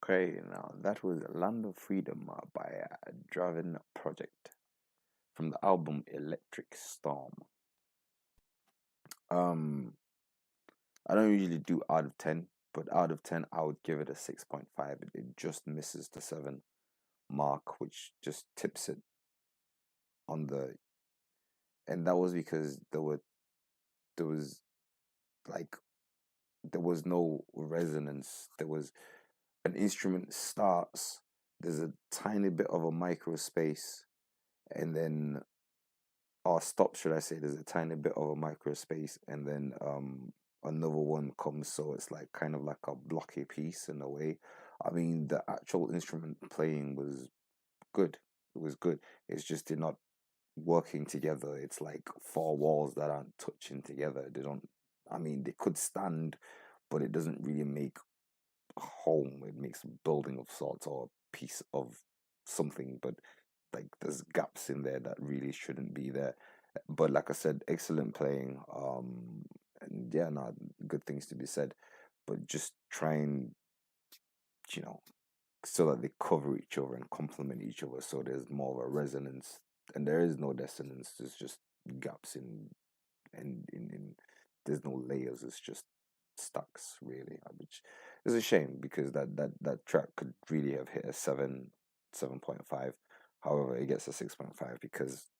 A: Okay, now that was Land of Freedom by Draven Project from the album Electric Storm. Um, I don't usually do out of 10, but out of 10, I would give it a 6.5. It just misses the 7 mark, which just tips it on the, and that was because there was like there was no resonance. There was an instrument starts, there's a tiny bit of a micro space, and then or stop, should I say, there's a tiny bit of a micro space, and then another one comes, so it's like kind of like a blocky piece in a way. I mean, the actual instrument playing was good. It was good. It's just they're not working together. It's like four walls that aren't touching together. They don't. I mean, they could stand, but it doesn't really make a home. It makes a building of sorts or a piece of something. But like, there's gaps in there that really shouldn't be there. But like I said, excellent playing. And yeah, no, good things to be said. But just try and, you know, so that they cover each other and complement each other, so there's more of a resonance, and there is no dissonance. There's just gaps in there's no layers. It's just stacks, really, which is a shame because that track could really have hit a 7.5. However, it gets a 6.5 because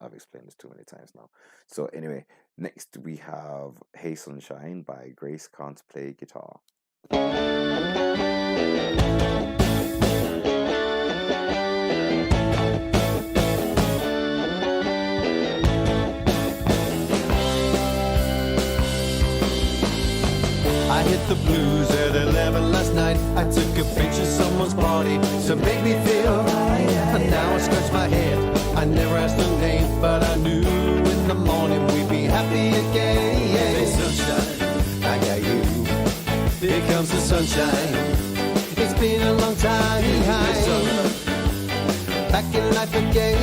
A: I've explained this too many times now. So anyway, next we have Hey Sunshine by Grace Can't Play Guitar.
I: I hit the blues at 11 last night. I took a picture of someone's party to make me feel right. And now I scratch my head. I never asked her name, but I knew in the morning we'd be happy again. Hey sunshine, I got you. Here comes the sunshine. It's been a long time. Back in life again.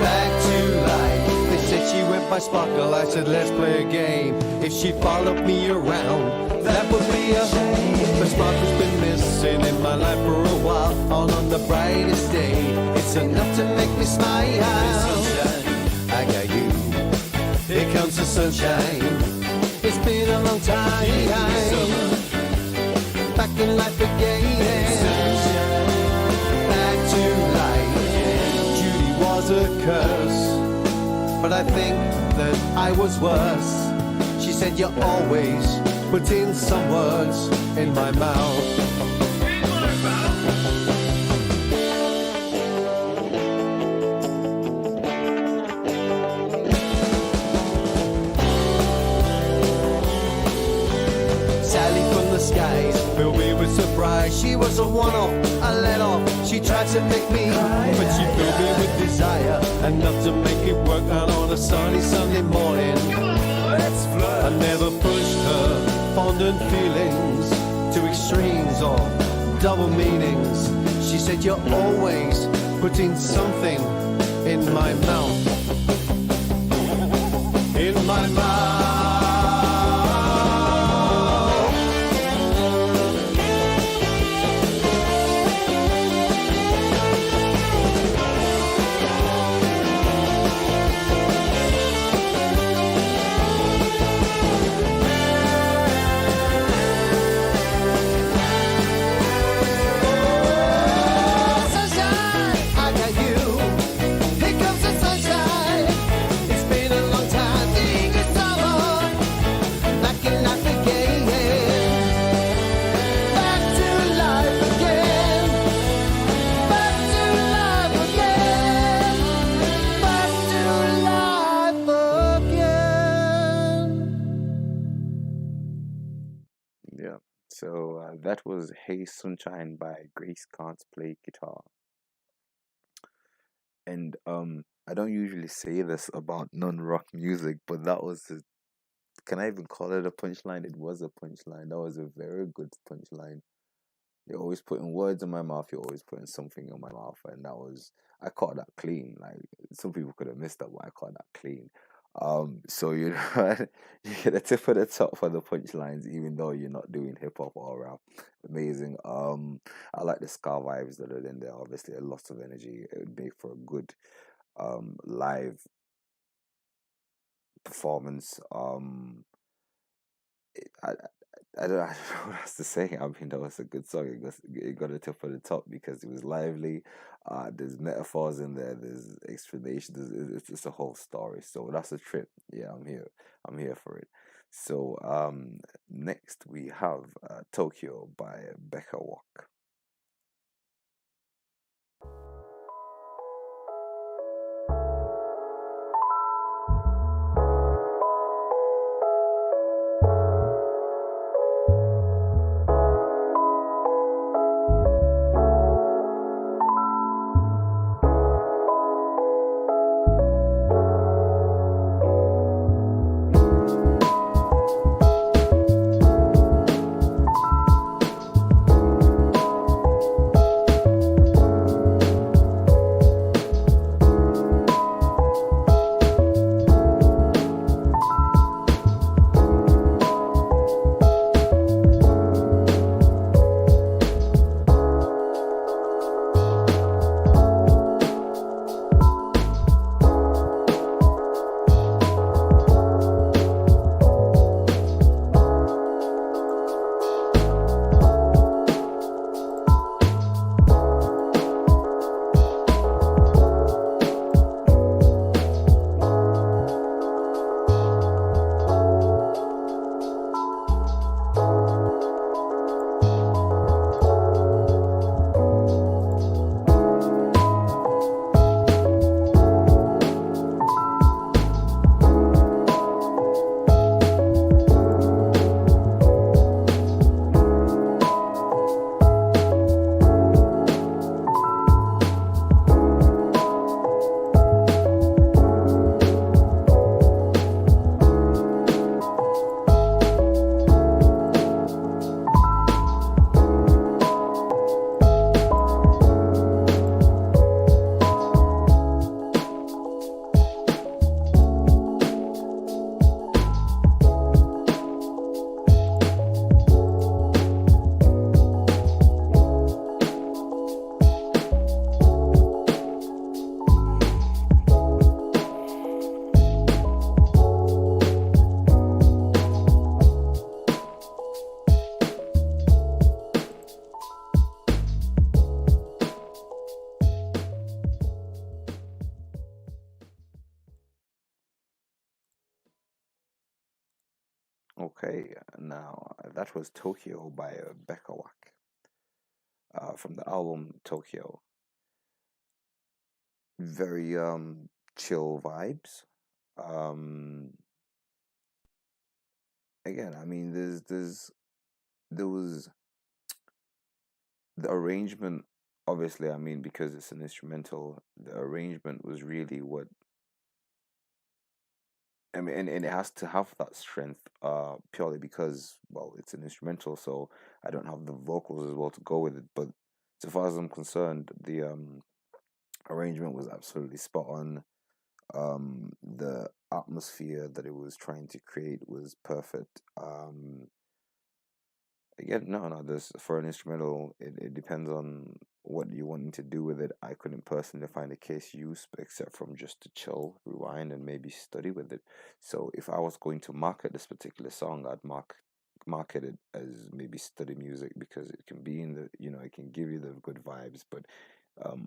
I: Back to life. They said she went by Sparkle. I said let's play a game. If she followed me around, that would be a shame. But Sparkle's been missing in my life for a while. All on the brightest day, it's enough to make me smile. Sunshine, I got you. Here comes the sunshine. It's been a long time. Back in life again. Back to life. Judy was a curse, but I think that I was worse. She said you're always putting some words in my mouth. Sally from the skies filled me with surprise. She was a one-off, a let-off. She tried to make me cry, but she filled me with desire, enough to make it work out on a sunny Sunday morning. I never pushed her fondant feelings to extremes or double meanings. She said you're always putting something in my mouth. In my mouth.
A: Yeah. So that was Hey Sunshine by Grace Can't Play Guitar. And I don't usually say this about non-rock music, but that was can I even call it a punchline? It was a punchline. That was a very good punchline. You're always putting words in my mouth, you're always putting something in my mouth, and that was, I caught that clean. Like, some people could have missed that, but I caught that clean. So you know, you get a tip of the top for the punchlines, even though you're not doing hip hop or rap. Amazing. I like the ska vibes that are in there. Obviously, a lot of energy. It would make for a good live performance. I, I don't, I don't know what else to say. I mean, that was a good song. It got it up at the top because it was lively. There's metaphors in there. There's explanations. It's just a whole story. So that's a trip. Yeah, I'm here. I'm here for it. So next we have Tokyo by Becca Walk. Okay, now that was Tokyo by Becca Wack from the album Tokyo. Very chill vibes. Um, Again, I mean, there was the arrangement. Obviously, I mean, because it's an instrumental, the arrangement was really what I mean, and it has to have that strength, purely because, well, it's an instrumental, so I don't have the vocals as well to go with it. But so far as I'm concerned, the arrangement was absolutely spot on. The atmosphere that it was trying to create was perfect. Again, no, there's for an instrumental, it depends on what you wanting to do with it. I couldn't personally find a case use except from just to chill, rewind, and maybe study with it. So if I was going to market this particular song, I'd market it as maybe study music because it can be in the it can give you the good vibes. But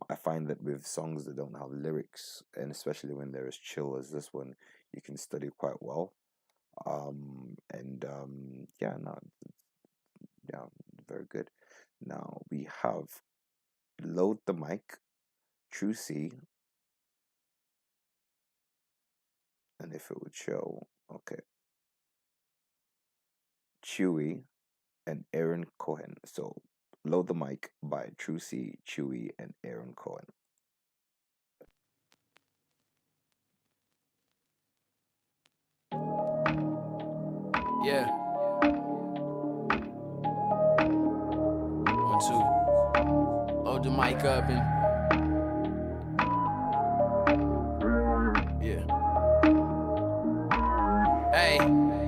A: I find that with songs that don't have lyrics, and especially when they're as chill as this one, you can study quite well. Yeah, no, yeah, very good. Now we have Load the Mic, True C, and if it would show, okay, Chewy and Aaron Cohen. So Load the Mic by True C, Chewy, and Aaron Cohen.
J: Yeah. 1, 2. Hold the mic up and yeah. Hey,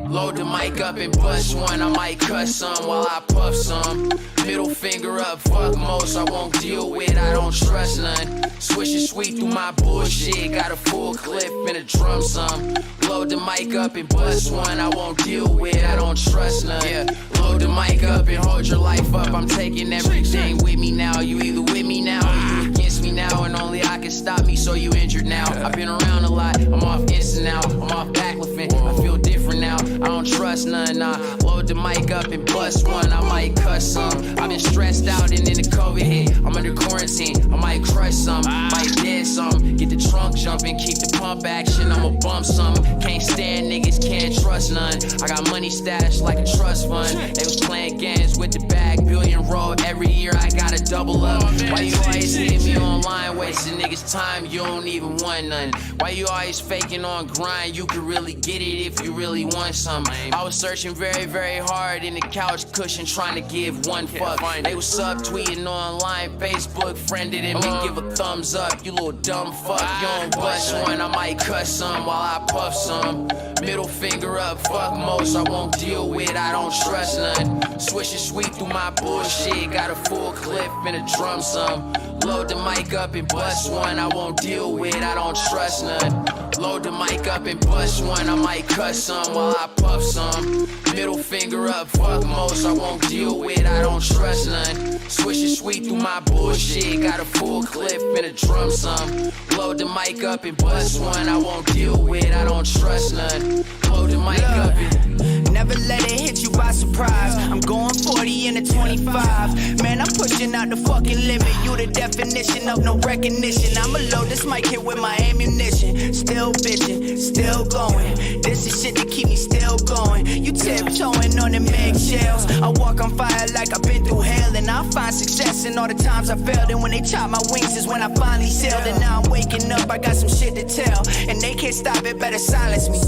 J: load the mic up and bust one. I might cuss some while I puff some. Middle finger up, fuck most. I won't deal with. I don't trust none. Swish sweet through my bullshit. Got a full clip and a drum some. Load the mic up and bust one. I won't deal with, I don't trust none. Yeah, load the mic up and hold your life up. I'm taking everything with me now. You either with me now or you against me now, and only I can stop me. So you injured now. I've been around a lot. I'm off instant now. I'm off backlifting. I feel different now. I don't trust none. Nah, load the mic up and bust one. I might cuss some. I've been stressed out and then the COVID hit. I'm under quarantine. I might crush some, might dead some. Get the trunk jumping, keep the pump action. I'ma bump some. Can't stand niggas, can't trust none. I got money stashed like a trust fund. They was playing games with the bag, billion roll. Every year I gotta double up. Why you always hitting me online, wasting niggas' time? You don't even want none. Why you always faking on grind? You could really get it if you really want some. I was searching very, very hard in the couch cushion, trying to give one fuck. They was subtweeting online, Facebook friended and me give a thumbs up. You little dumb fuck, you don't bust one. I might cuss some while I puff some. Middle finger up, fuck most. I won't deal with, I don't trust none. Swishing sweet through my bullshit. Got a full clip and a drum some. Load the mic up and bust one. I won't deal with, I don't trust none. Load the mic up and bust one. I might cuss some while I puff some. Middle finger up, fuck most. I won't deal with, I don't trust none. Swishing sweet through my bullshit. Got a full clip and a drum some. Load the mic up and bust one. I won't deal with, I don't trust none. Load the mic up and
K: never let it hit you by surprise. I'm going 40 in a 25. Man, I'm pushing out the fucking limit. You the definition of no recognition. I'ma load this mic here with my ammunition. Still bitching, still going. This is shit that keep me still going. You tiptoeing on the eggshells. I walk on fire like I've been through hell. And I find success in all the times I failed. And when they chop my wings is when I finally sailed. And now I'm waking up, I got some shit to tell. And they can't stop it, better silence me.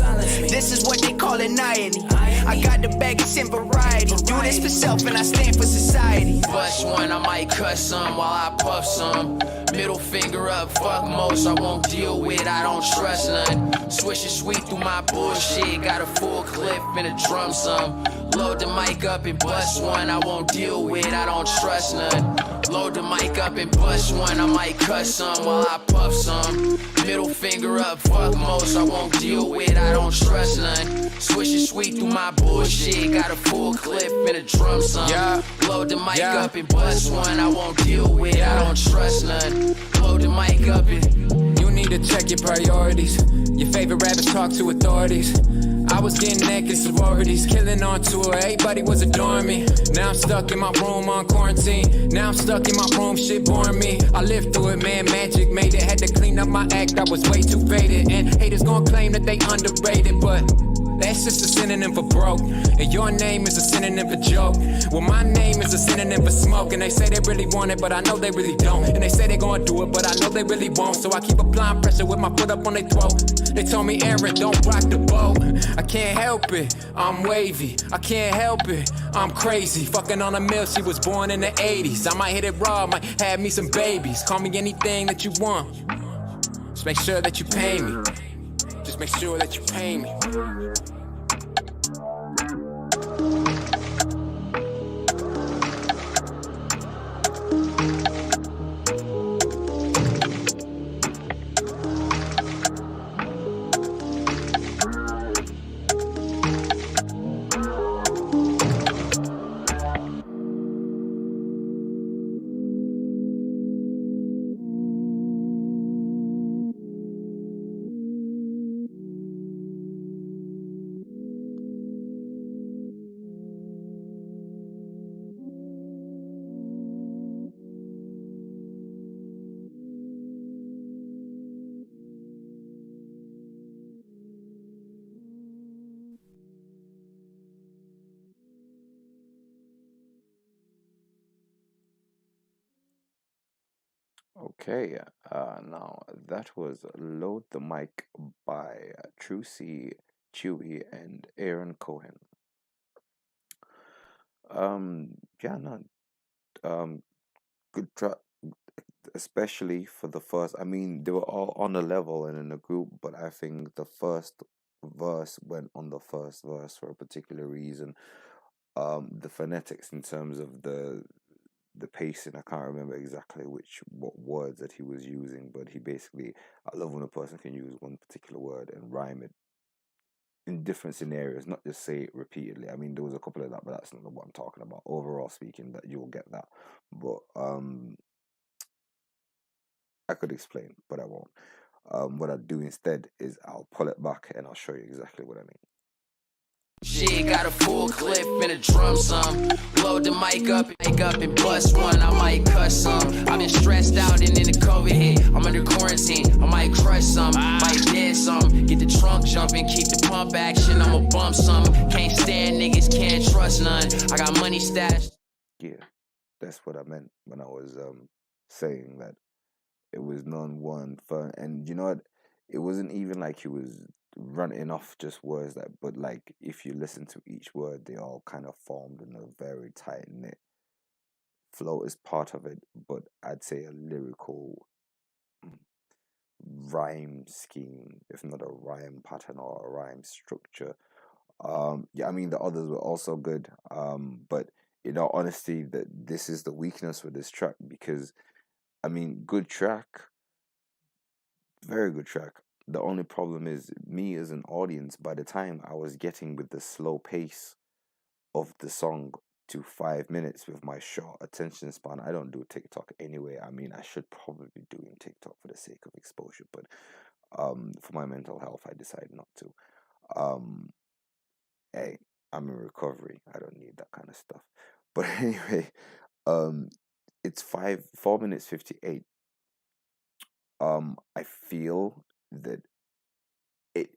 K: This is what they call an irony. I got the bag, it's in variety. Do this for self and I stand for society.
J: Bust one, I might cuss some while I puff some. Middle finger up, fuck most. I won't deal with, I don't trust none. Swishing sweet through my bullshit. Got a full clip and a drum some. Load the mic up and bust one. I won't deal with, I don't trust none. Load the mic up and bust one. I might cuss some while I puff some. Middle finger up, fuck most. I won't deal with, I don't trust none. Swishing sweet through my bullshit. Got a full clip and a drum some. Load the mic up and bust one. I won't deal with, I don't trust none. Load the mic up and
L: you need to check your priorities. Your favorite rappers talk to authorities. I was getting naked sororities, killing on tour, everybody was adoring me. Now I'm stuck in my room on quarantine. Now I'm stuck in my room, shit boring me. I lived through it, man, magic made it. Had to clean up my act, I was way too faded. And haters gon' claim that they underrated, but that's just a synonym for broke. And your name is a synonym for joke. Well, my name is a synonym for smoke. And they say they really want it, but I know they really don't. And they say they gonna do it, but I know they really won't. So I keep applying pressure with my foot up on their throat. They told me, Aaron, don't rock the boat. I can't help it, I'm wavy. I can't help it, I'm crazy. Fucking on a mill, she was born in the 80s. I might hit it raw, might have me some babies. Call me anything that you want. Just make sure that you pay me. Just make sure that you pay me.
A: Okay, now that was Load the Mic by Trucy, Chewy, and Aaron Cohen. Yeah, no, good track, especially for the first. I mean, they were all on a level and in a group, but I think the first verse went on the first verse for a particular reason. The phonetics in terms of the pacing. I can't remember exactly what words that he was using, but he basically, I love when a person can use one particular word and rhyme it in different scenarios, not just say it repeatedly. I mean, there was a couple of that, but that's not what I'm talking about. Overall speaking, that you'll get that. But I could explain, but I won't. What I do instead is I'll pull it back and I'll show you exactly what I mean.
J: Shit, got a full clip and a drum some. Load the mic up and bust one. I might cuss some. I've been stressed out and then the COVID hit. I'm under quarantine. I might crush some, might dead some. Get the trunk jumping, keep the pump action. I'ma bump some. Can't stand niggas, can't trust none. I got money stashed.
A: Yeah, that's what I meant when I was saying that it was non-one fun. And you know what? It wasn't even like he was running off just words that, but like if you listen to each word, they all kind of formed in a very tight knit. Flow is part of it, but I'd say a lyrical rhyme scheme, if not a rhyme pattern or a rhyme structure. Yeah, I mean the others were also good. But in all honesty, that this is the weakness with this track because I mean, good track, very good track. The only problem is me as an audience, by the time I was getting with the slow pace of the song to 5 minutes with my short attention span, I don't do TikTok anyway. I mean, I should probably be doing TikTok for the sake of exposure, but for my mental health, I decided not to. Um, hey, I'm in recovery. I don't need that kind of stuff. But anyway, um, it's 4 minutes 58. I feel that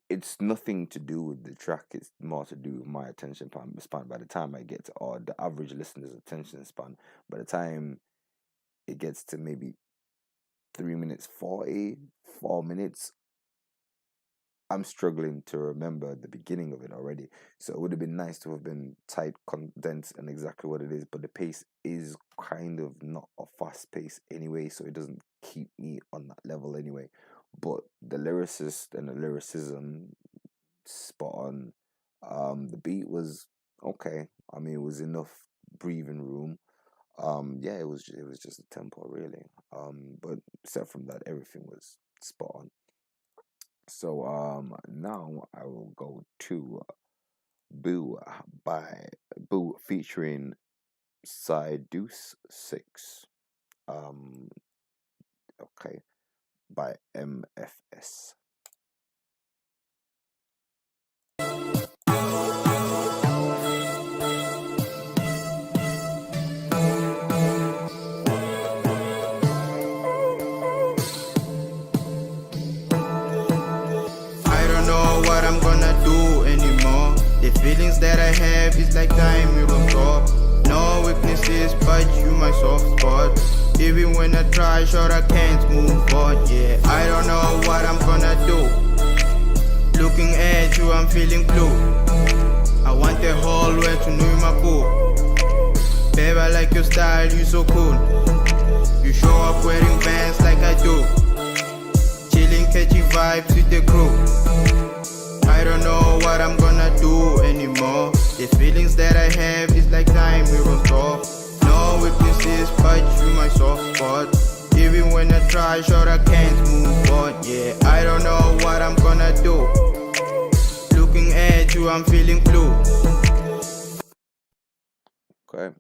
A: it's nothing to do with the track. It's more to do with my attention span. By the time I get to, or the average listener's attention span, by the time it gets to maybe 3 minutes 40, 4 minutes, I'm struggling to remember the beginning of it already. So it would have been nice to have been tight, condensed, and exactly what it is. But the pace is kind of not a fast pace anyway, so it doesn't keep me on that level anyway. But the lyricist and the lyricism, spot on. The beat was okay. I mean, it was enough breathing room. Yeah, it was just the tempo really. But except from that, everything was spot on. So now I will go to Boo by Boo featuring Side Deuce 6. Um okay, by MFS.
H: I don't know what I'm gonna do anymore. The feelings that I have is like time it will stop. No weaknesses, but you my soft spot. Even when I try, sure I can't move on. Yeah, I don't know what I'm gonna do. Looking at you, I'm feeling blue. I want the whole world to know my cool. Babe, I like your style, you so cool. You show up wearing bands like I do. Chilling, catchy vibes with the crew. I don't know what I'm gonna do anymore. The feelings that I have is like time we will stop. No weaknesses, but you my soft spot. Even when I try, sure I can't move on. Yeah, I don't know what I'm gonna do. Looking at you, I'm feeling blue.
A: Okay.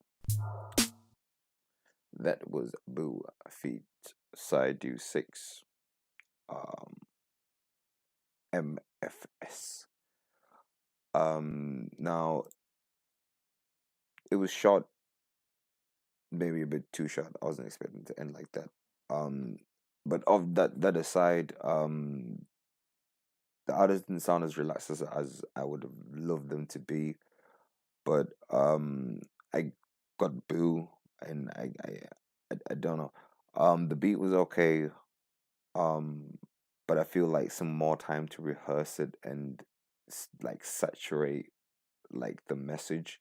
A: That was Boo feat Side Do 6. MFS. Now it was short, maybe a bit too short. I wasn't expecting to end like that. But of that aside, the others didn't sound as relaxed as I would have loved them to be. But I got Boo, and I don't know. The beat was okay. But I feel like some more time to rehearse it and like saturate like the message,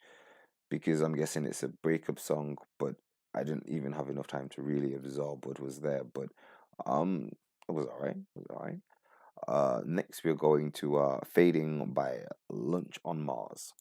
A: because I'm guessing it's a breakup song, but I didn't even have enough time to really absorb what was there. But it was alright. It was alright. Next we're going to Fading by Lunch on Mars.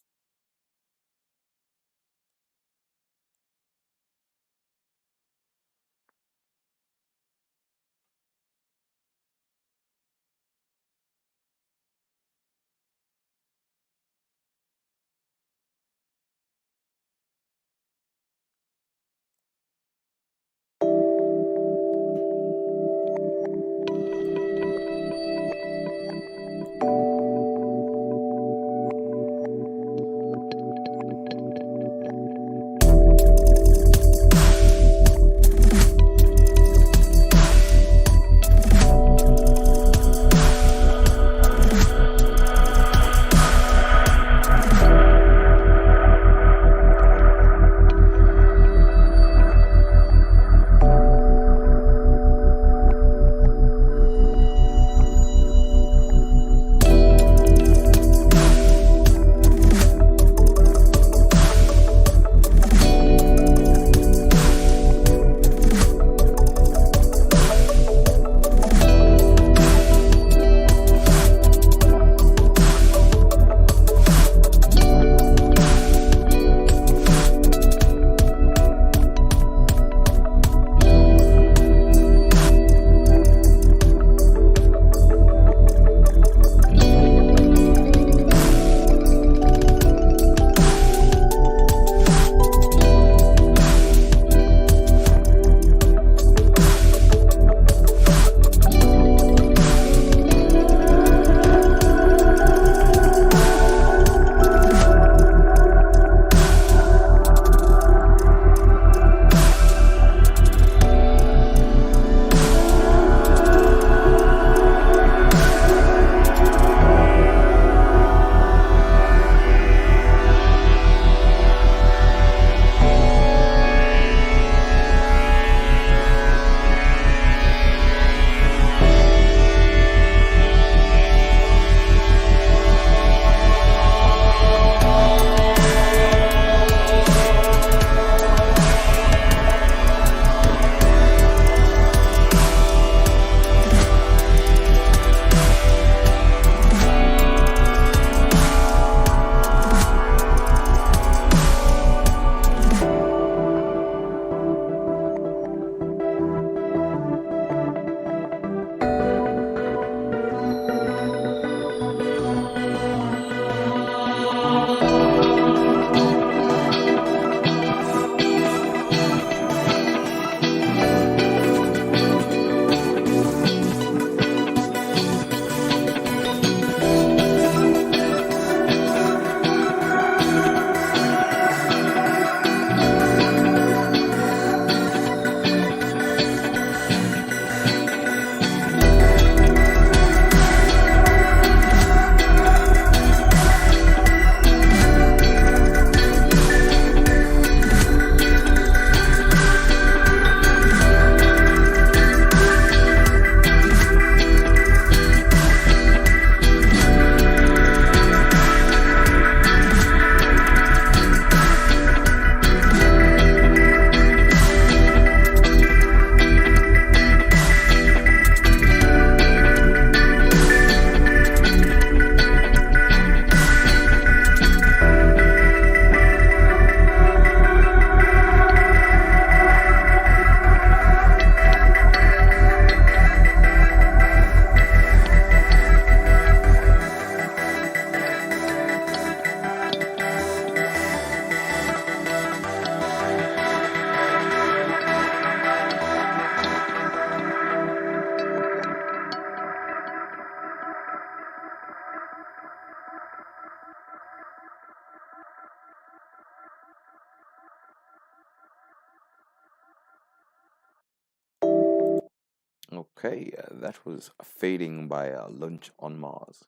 A: Okay, that was Fading by Lunch on Mars.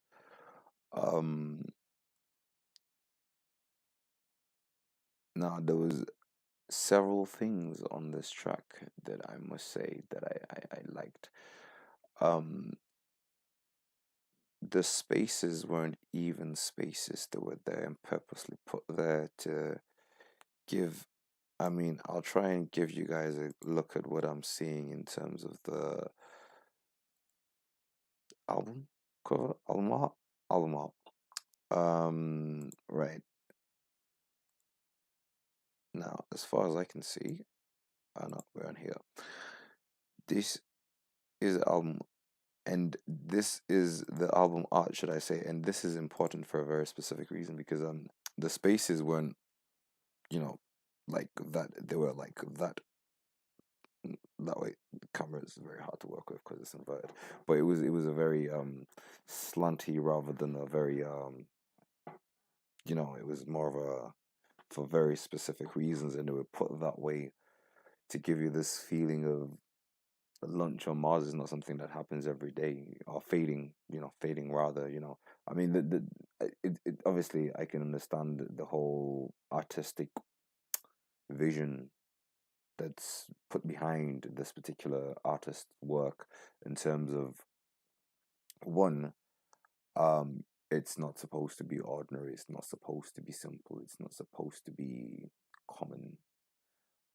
A: Now there was several things on this track that I must say that I liked. Um, the spaces weren't even spaces; they were there and purposely put there to give. I mean, I'll try and give you guys a look at what I'm seeing in terms of the album cover, album art. Right now, as far as I can see, no, we're on here. This is the album, and this is the album art, should I say? And this is important for a very specific reason because the spaces weren't, you know, like that. They were like that. That way, the camera is very hard to work with because it's inverted. But it was a very slanty rather than a very it was more of a for very specific reasons, and they were put that way to give you this feeling of lunch on Mars is not something that happens every day or fading rather. I mean, obviously I can understand the whole artistic vision that's put behind this particular artist's work in terms of one, it's not supposed to be ordinary, it's not supposed to be simple, it's not supposed to be common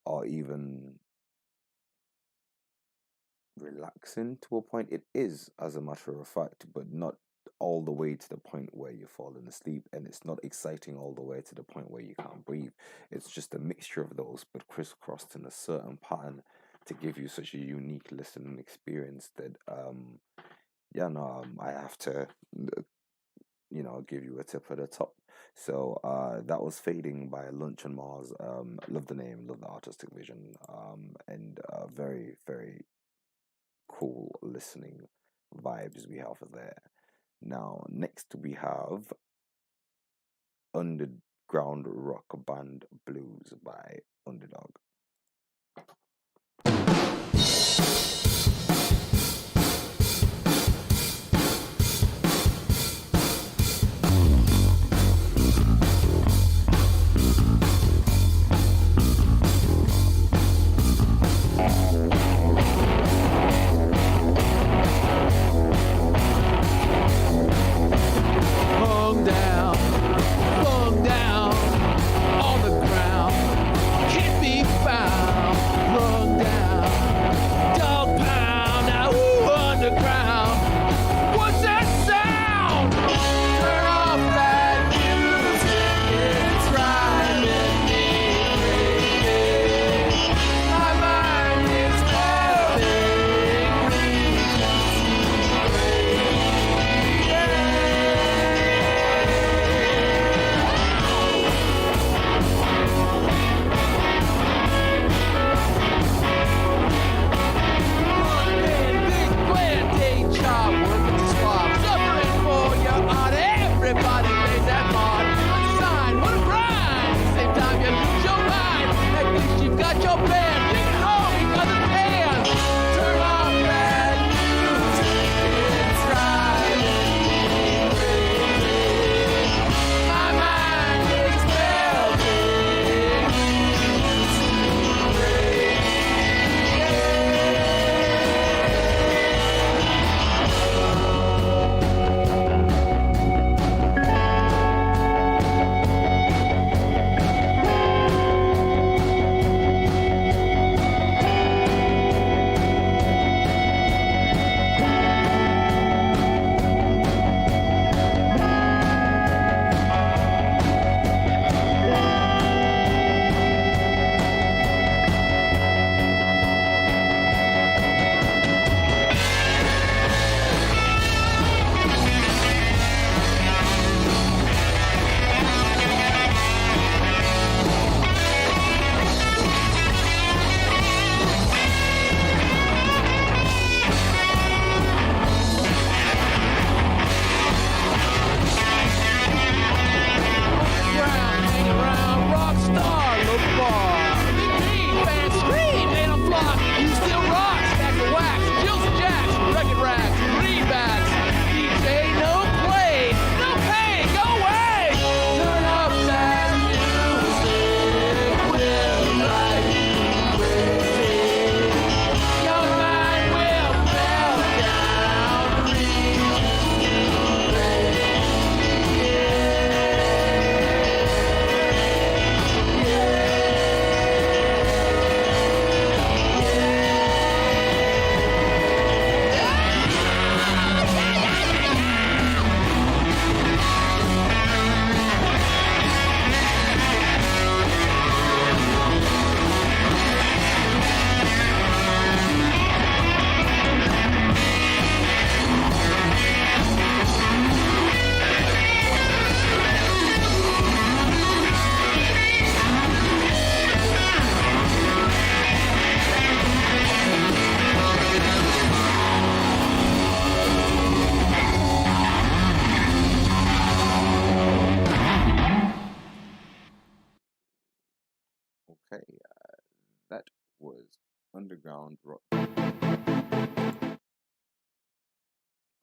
A: or even relaxing to a point. It is, as a matter of fact, but not all the way to the point where you're falling asleep, and it's not exciting all the way to the point where you can't breathe. It's just a mixture of those, but crisscrossed in a certain pattern to give you such a unique listening experience that I have to give you a tip at the top. So that was Fading by Lunch on Mars. Love the name, love the artistic vision, and very, very cool listening vibes we have there. Now, next we have Underground Rock Band Blues by Underdog.
F: On the ground, can't be found.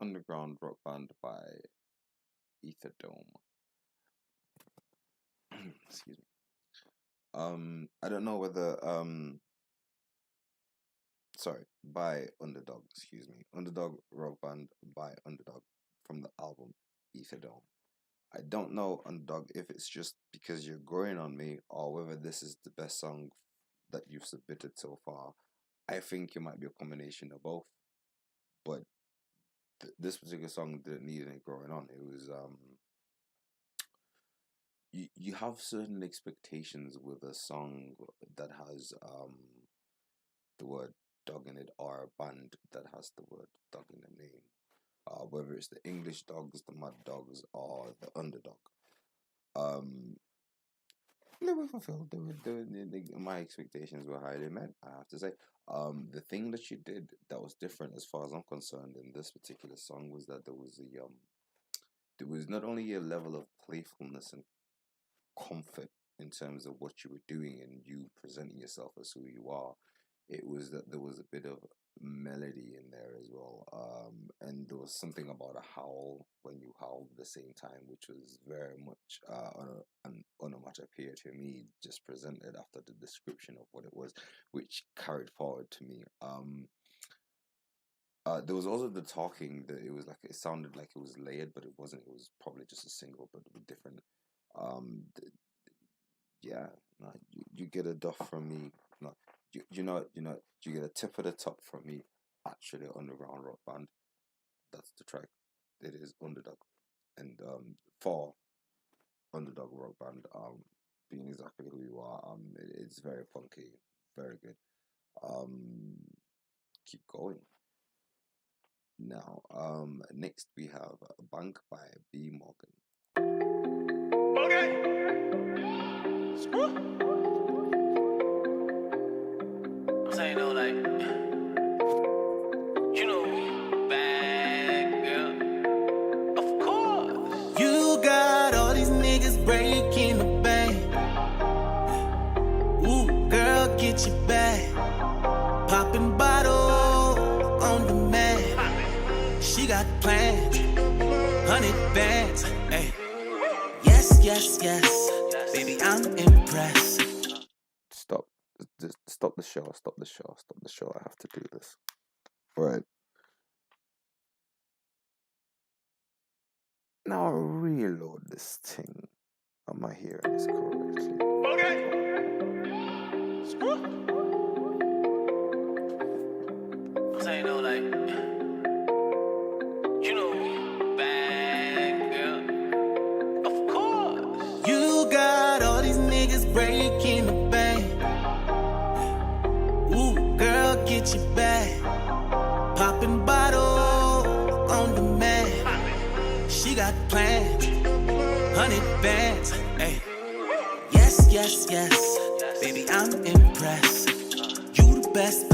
A: underground rock band by Ether Dome. Excuse me. I don't know whether sorry, by Underdog, excuse me. Underdog rock band by Underdog from the album Ether Dome. I don't know, Underdog, if it's just because you're growing on me or whether this is the best song that you've submitted so far. I think it might be a combination of both, but this particular song didn't need any growing on. It was you have certain expectations with a song that has the word dog in it, or a band that has the word dog in the name. Whether it's the English Dogs, the Mad Dogs, or the Underdog. They were fulfilled. My expectations were highly met, I have to say. The thing that she did that was different, as far as I'm concerned, in this particular song was that there was not only a level of playfulness and comfort in terms of what you were doing and you presenting yourself as who you are. It was that there was a bit of melody in there as well, and there was something about a howl when you howled at the same time, which was very much an onomatopoeia to me, just presented after the description of what it was, which carried forward to me. There was also the talking that it was like, it sounded like it was layered, but it wasn't. It was probably just a single, but different. Yeah, no, you get a Doff from me. No, you know, you get a tip of the top from me. Actually, underground rock band. That's the track. It is Underdog, and for Underdog rock band, being exactly who you are, it's very funky, very good. Keep going. Now, next we have Bank by B Morgan.
F: Okay.
K: I'm saying though, like, you know, bad girl. Of course. You got all these niggas breaking the bank. Ooh, girl, get your bag. Popping bottles on the mat. She got plans, 100 bands. Hey. Yes, yes, yes. Baby, I'm impressed.
A: Stop. Stop the show. Stop the show. Stop the show. I have to do this. Right. Now reload this thing. Am I hearing this correctly?
F: Okay.
K: I'm saying though, like, you know, bad girl. Of course. You got all these niggas breaking the bank. Ooh, girl, get your bag. Popping bottles on the mat. She got plans, 100 bands. Hey. Yes, yes, yes. Baby, I'm impressed. You the best.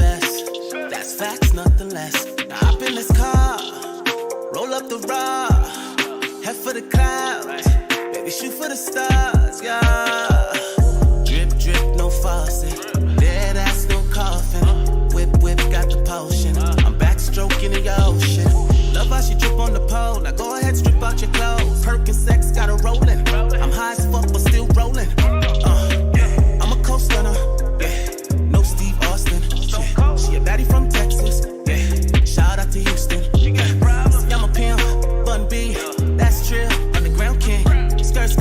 K: That's facts, nothing less. Now hop in this car, roll up the rod, head for the clouds, baby, shoot for the stars, yeah. Drip, drip, no faucet, dead ass, no coffin. Whip, got the potion. I'm backstroking in your ocean. Love how she drip on the pole. Now go ahead, strip out your clothes. Perkin sex got her rolling. I'm high as fuck, but still rolling. I'm a coast runner, yeah. No Steve Austin. Yeah. She a baddie from Texas, yeah. Shout out to Houston. Yeah. I'm a pimp, Bun B, that's trill. Underground king, skirt,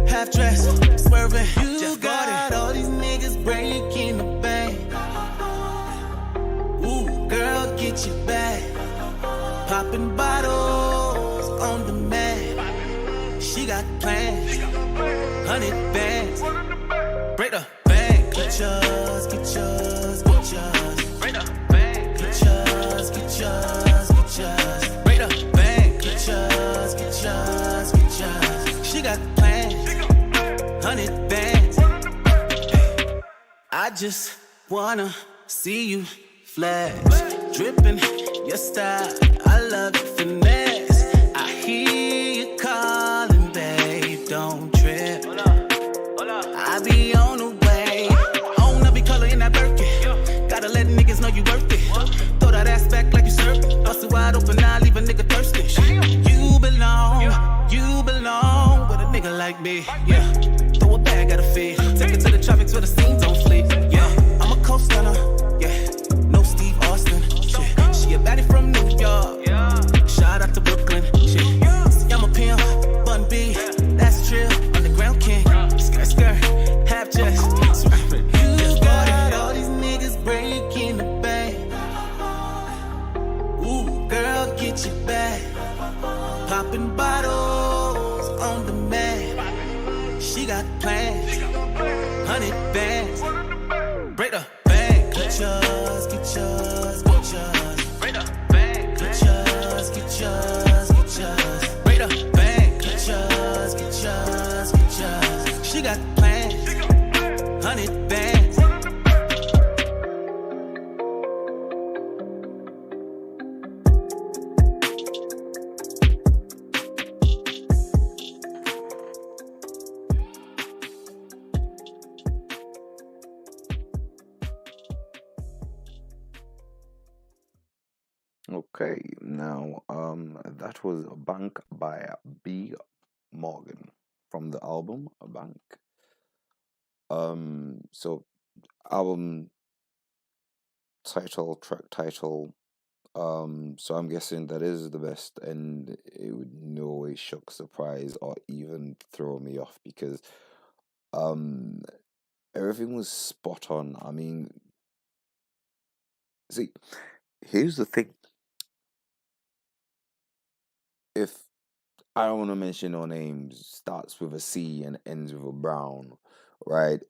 K: half dress, swerving. You got all these niggas breaking the bank. Ooh, girl, get your bag. Popping bottles on the mat. She got plans, 100 bands. Break the bank. Get yours. Break the bank. Get yours. Break the bank. Get yours. She got plans, 100 bands. I just wanna see you flash, dripping your style. I love your finesse. I hear you calling, babe. Don't trip. I be on the way. Own every color in that Birkin. Gotta let niggas know you worth it. Throw that ass back like you surfing. Bust it wide open, now leave a nigga thirsty. got your back. Popping bottles on the mat. She got plans, 100 bands. Break the bank. Get yours, get yours, get yours. Break the bank. Get yours, get yours, get yours. Break the bank. Get yours, get yours, get yours. She got plans, 100 bands.
A: Okay, now that was Bank by B Morgan from the album Bank. So album title, track title. So I'm guessing that is the best, and it would no way shock, surprise, or even throw me off because um everything was spot on. I mean, see, here's the thing. If I don't want to mention no names, starts with a C and ends with a Brown, right?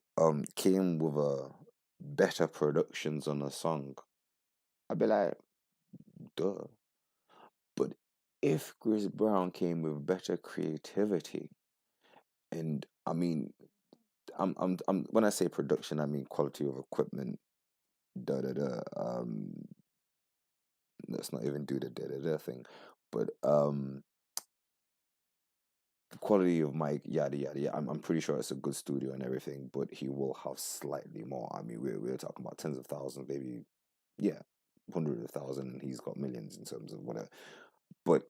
A: Came with a better productions on the song, I'd be like, duh. But if Chris Brown came with better creativity, and I mean, I'm when I say production, I mean quality of equipment, da da da. Let's not even do the da da da thing, but the quality of mic, yada yada. Yeah, I'm pretty sure it's a good studio and everything, but he will have slightly more. I mean, we're talking about tens of thousands, maybe, yeah, hundreds of thousands, and he's got millions in terms of whatever. But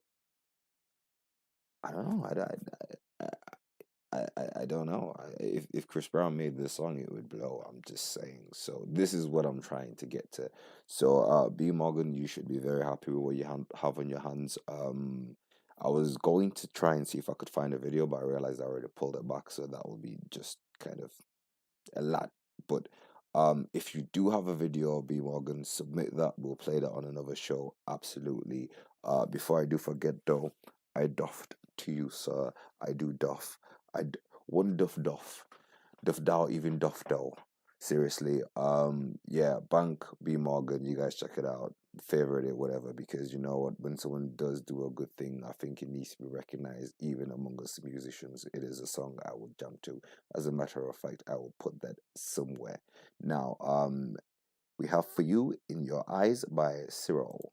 A: I don't know. I don't know. If Chris Brown made this song, it would blow. I'm just saying. So this is what I'm trying to get to. So B Morgan, you should be very happy with what you have on your hands. I was going to try and see if I could find a video, but I realized I already pulled it back, so that would be just kind of a lot. But if you do have a video, B Morgan, submit that. We'll play that on another show. Absolutely. Before I do forget though, I doffed to you, sir. I do doff. One doff. Doff thou, even doff thou. Seriously. Yeah, Bank B Morgan, you guys check it out. Favorite it, whatever, because you know what, when someone does do a good thing, I think it needs to be recognized even among us musicians. It is a song I would jump to. As a matter of fact, I will put that somewhere. Now, we have For You in Your Eyes by Cyril.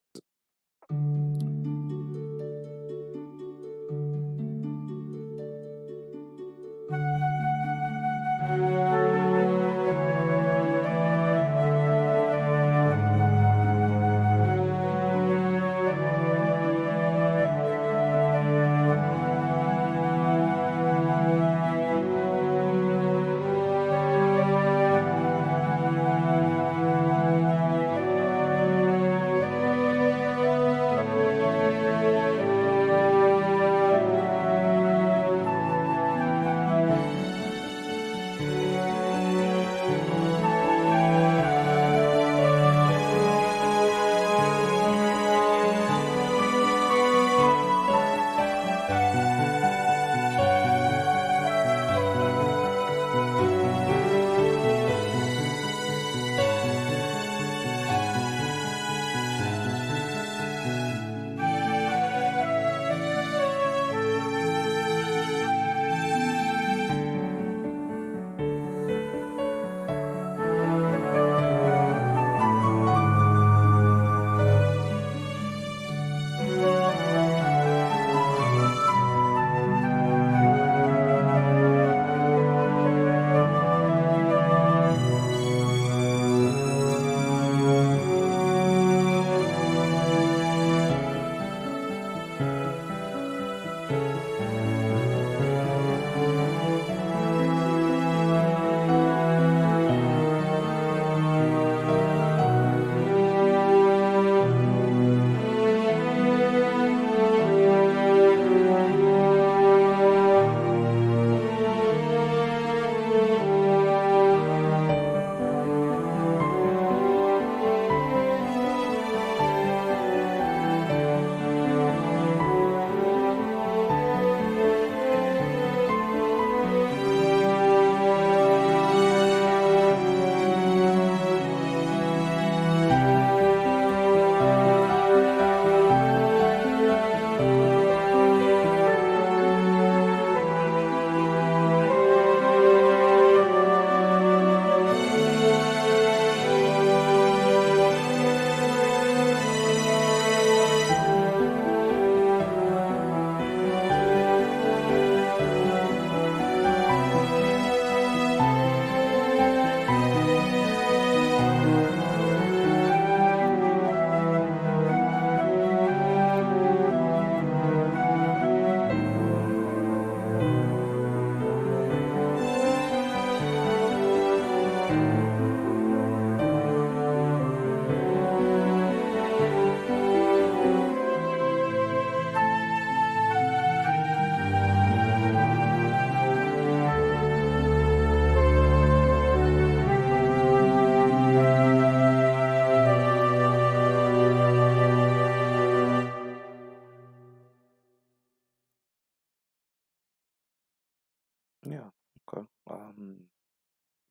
A: Okay.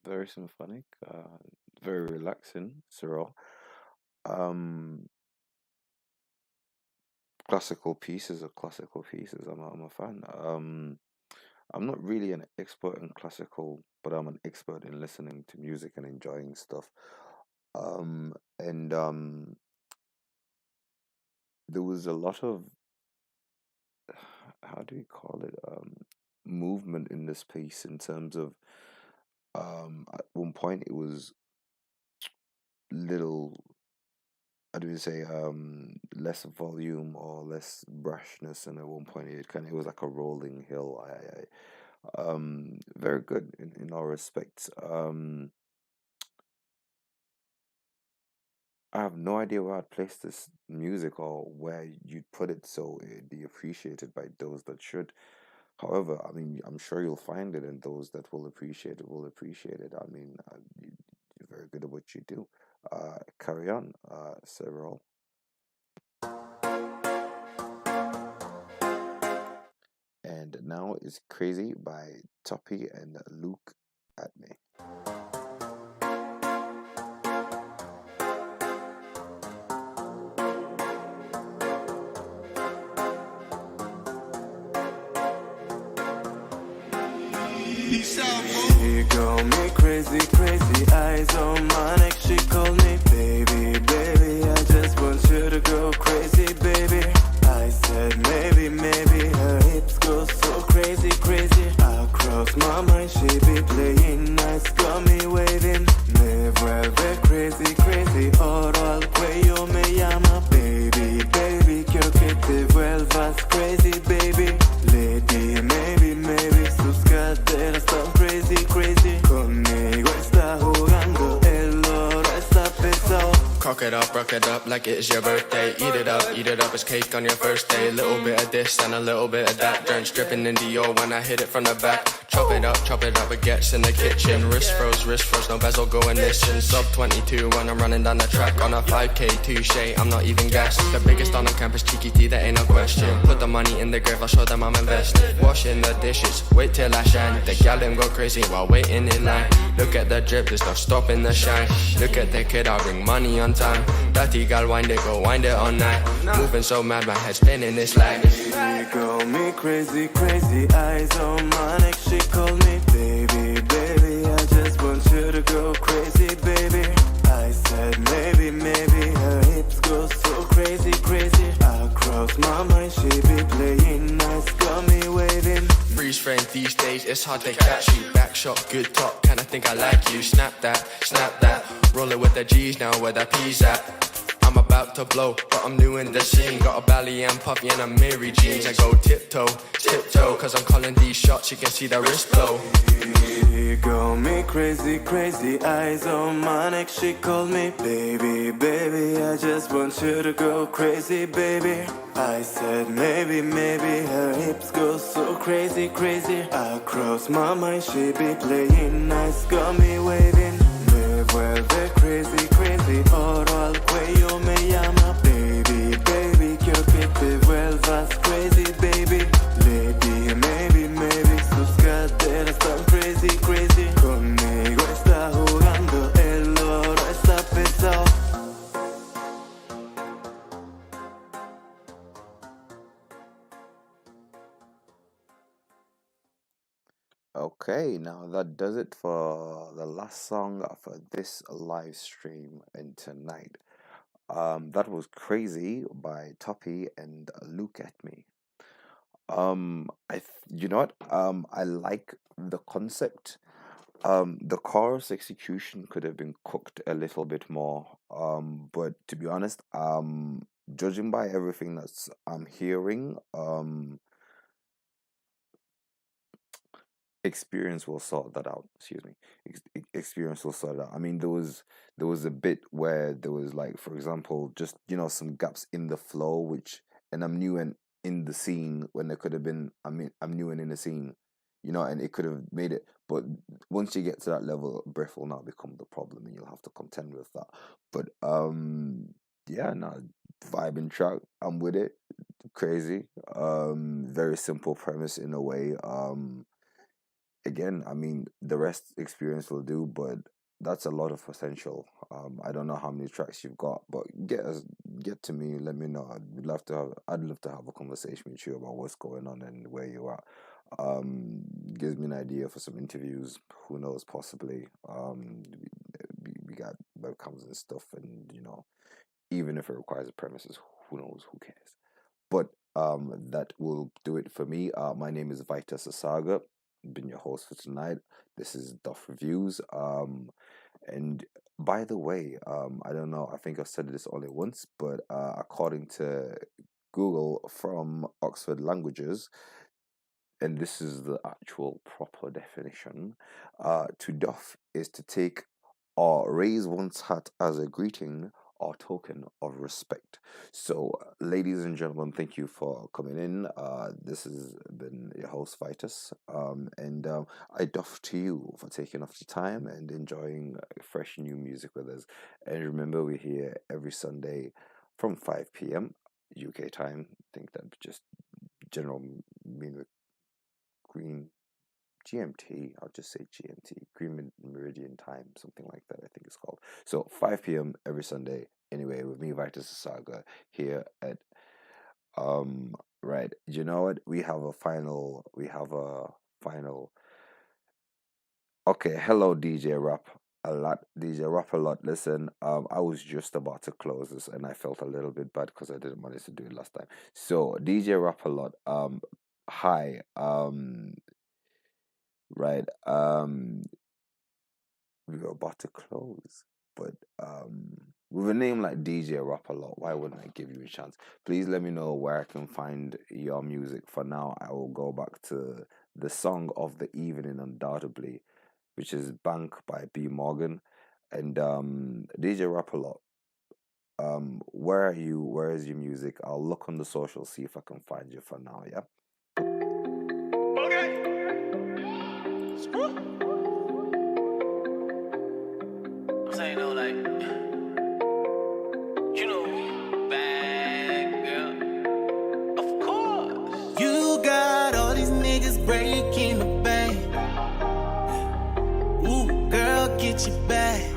A: Very symphonic, very relaxing, Cyril. Um, classical pieces are classical pieces. I'm a fan. I'm not really an expert in classical, but I'm an expert in listening to music and enjoying stuff. And there was a lot of, how do you call it, movement in this piece in terms of, at one point it was little, I do say, less volume or less brashness, and at one point it was like a rolling hill. Very good in all respects. I have no idea where I'd place this music or where you'd put it so it'd be appreciated by those that should. However, I mean, I'm sure you'll find it, and those that will appreciate it will appreciate it. I mean, you're very good at what you do. Carry on, Cyril. And now is Crazy by Toppy and Luke at me.
H: She got me crazy, crazy eyes on my neck. She called me baby, baby. I just want you to go crazy, baby. I said maybe, maybe. Her hips go so crazy, crazy. Across my mind, she be playing nice, got me waving. Me vuelve crazy, crazy. Oro al cuello me llama, baby, baby. Quiero que te vuelvas crazy, baby. Lady, maybe, maybe. Sus caderas están crazy, crazy. Conmigo está jugando, el oro está pesado.
M: Cock it up, rock it up like it's your birthday. Eat it up, it's cake on your first day. Little bit of this and a little bit of that. Drenched dripping in Dior when I hit it from the back. Chop it up, it gets in the kitchen. Wrist froze, no bezel going missing. Sub 22 when I'm running down the track. On a 5K touche, I'm not even gassed. The biggest on campus, cheeky tea, there ain't no question. Put the money in the grave, I'll show them I'm invested. Washing the dishes, wait till I shine. The gal them go crazy while waiting in line. Look at the drip, there's no stopping the shine. Look at the kid, I'll bring money on time. Dirty gal, wind it, go wind it all night. Moving so mad, my head spinning, it's like
H: She got me crazy, crazy eyes on my neck. She called me baby, baby. I just want you to go crazy, baby. I said maybe, maybe. Her hips go so crazy, crazy. Across my mind, she be playing nice, got me waving.
M: freeze frame these days, it's hard to catch you. Back shot, good top, kinda think I like you. Snap that, roll it with the G's now, where the P's at. I'm about to blow, but I'm new in the scene. Got a belly and puffy and a Mary jeans. I go tiptoe, cause I'm calling these shots, you can see the wrist blow. She got me crazy, crazy eyes on my neck. She called me baby, baby. I just want you to go crazy, baby. I said maybe, maybe. Her hips go so crazy, crazy. Across my mind, she be playing nice, got me waving. Me vuelve crazy, crazy. Oro al cuello me llama, baby, baby. Quiero que te vuelvas crazy, baby. Lady, maybe, maybe. Sus caderas están crazy, crazy. Conmigo está jugando, el oro está pesado.
A: Okay, now that does it for the last song for this live stream and tonight. That was Crazy by Toppy and Look at Me. You know what? I like the concept. The chorus execution could have been cooked a little bit more. But to be honest, judging by everything that's I'm hearing, experience will sort that out. Excuse me. Experience will sort it out. I mean, there was a bit where there was, like, for example, just some gaps in the flow, which, and I'm new and in the scene when there could have been. I mean, I'm new and in the scene, and it could have made it. But once you get to that level, breath will not become the problem, and you'll have to contend with that. But yeah, no, vibing track. I'm with it. Crazy. Very simple premise in a way. again, I mean, the rest experience will do, but that's a lot of potential. I don't know how many tracks you've got, but get to me, let me know. I'd love to have a conversation with you about what's going on and where you are. Gives me an idea for some interviews. Who knows, possibly. We got webcams and stuff, and even if it requires a premises, who knows, who cares. But that will do it for me. My name is Vitas Asaga. Been your host for tonight. This is Doff Re-Viewz. And by the way, I don't know, I think I've said this only once, but according to Google from Oxford Languages, and this is the actual proper definition, to doff is to take or raise one's hat as a greeting or token of respect. So, ladies and gentlemen, thank you for coming in. This has been your host, Vitus, and I doff to you for taking off the time and enjoying fresh new music with us. And remember, we're here every Sunday from 5 p.m. UK time. I think that just general Green GMT, I'll just say GMT, Green Meridian Time, something like that, I think it's called. So 5 p.m. every Sunday. Anyway, with me, Vitus Saga, here at right. You know what? We have a final. Okay, hello, DJ Rap a lot. DJ Rap a lot. Listen, I was just about to close this, and I felt a little bit bad because I didn't manage to do it last time. So DJ Rap a lot. Hi. Right. We were about to close, but with a name like DJ Rap a lot, why wouldn't I give you a chance? Please let me know where I can find your music. For now, I will go back to the song of the evening, undoubtedly, which is Bank by B Morgan. And DJ Rap a lot. Where are you? Where is your music? I'll look on the social, see if I can find you for now, yeah?
K: I'm saying though, like, you know, bad girl. Of course. You got all these niggas breaking the bank. Ooh, girl, get your bag.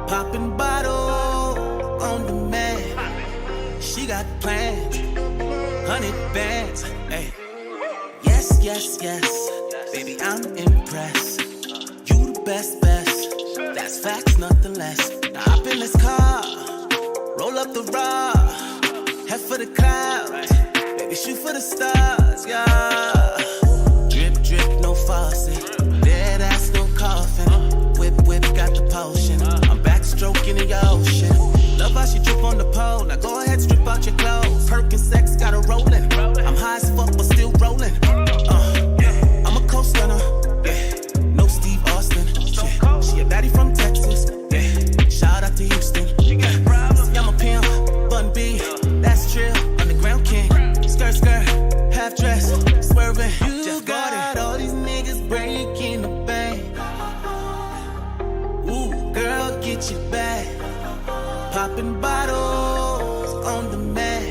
K: Popping bottles on the mat. She got plans, 100 bands. Hey. Yes, yes, yes. Baby, I'm impressed. You the best. That's facts, nothing less. Now hop in this car, roll up the raw, head for the clouds, baby, shoot for the stars, yeah. Drip, drip, no faucet, dead ass, no coffin. Whip, got the potion. I'm backstroking in your ocean. Love how she drip on the pole. Now go ahead, strip out your clothes. Perkin sex got her rolling. I'm high as fuck, but still rolling. I'm a coast gunner, yeah. No Steve Austin. She a baddie from Texas, yeah. Shout out to Houston. I'm a pimp, Bun B, that's trill. Underground king, skirt, half dress, swerving. You got all these niggas breaking the bank. Ooh, girl, get your bag. Popping bottles on the mat.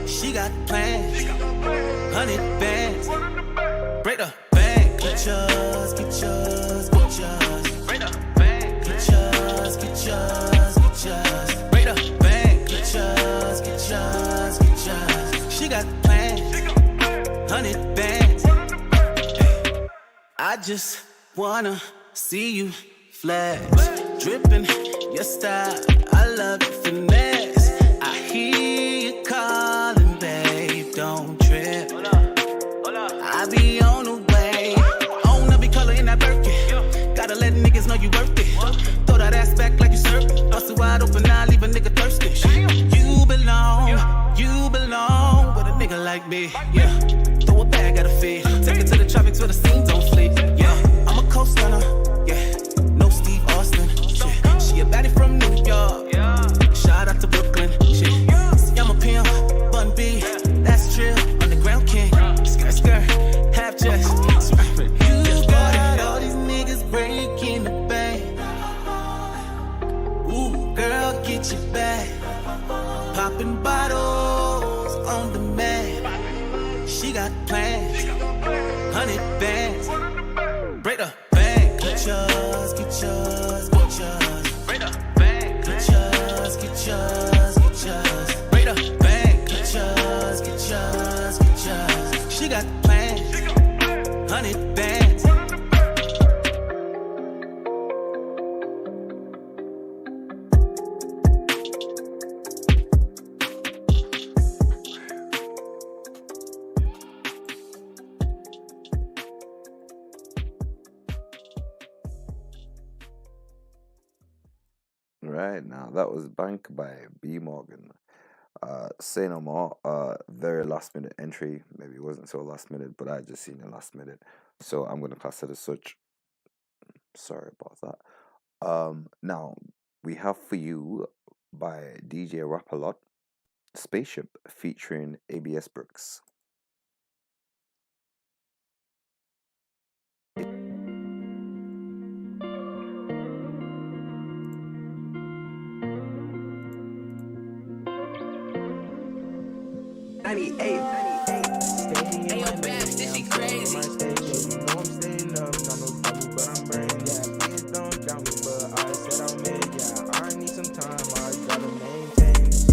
K: She got plans, 100 bands. Break the bank, get yours. Break the bank, get yours. Break the bank, get yours. She got plans, 100 bands. I just wanna see you flex, dripping your style. I love your finesse. I hear you calling, babe. Don't trip. I be on the way. On every color in that Birkin. Gotta let niggas know you worth it. Throw that ass back like you surfing. Bust it wide open, now leave a nigga thirsty. You belong with a nigga like me. Yeah. Throw a bag at a fee. Take it to the tropics where the scenes don't sleep. Yeah. I'm a coast gunner. Yeah. No Steve Austin. Shit. She a baddie from New York. Shout out to Brooklyn. Shit. See, I'm a pimp. Bun B. That's trill. Underground king. Skirt. Half dress. You got all these niggas breaking the bank. Ooh, girl, get your bag. Popping bottles on the mat. She got plans, 100 bands.
A: right, now that was Bank by B Morgan. Say no more. Very last minute entry. Maybe it wasn't so last minute, but I just seen it last minute, so I'm gonna class it as such. Sorry about that. Now we have for you by DJ Rap a Lot, Spaceship featuring ABS Brooks.
J: Hey, yo, Babs, this shit crazy.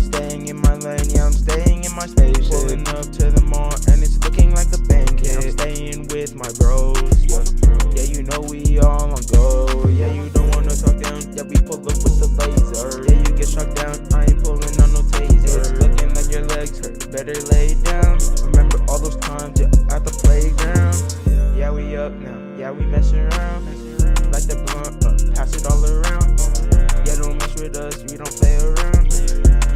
H: Staying in my lane, yeah, I'm staying in my space. Pulling up to the mall, and it's looking like a bank. Yeah, I'm staying with my bros. Yeah, yeah, you know we all on go. Yeah, you don't wanna talk down. Yeah, we pull up with the laser. Yeah, you get shot down. I ain't pulling on no taser. It's looking like your legs hurt. Better lay down. Remember all those times, yeah, at the playground. Yeah, we up now. Yeah, we messing around. Like the blunt, pass it all around. Yeah, don't mess with us. We don't play around.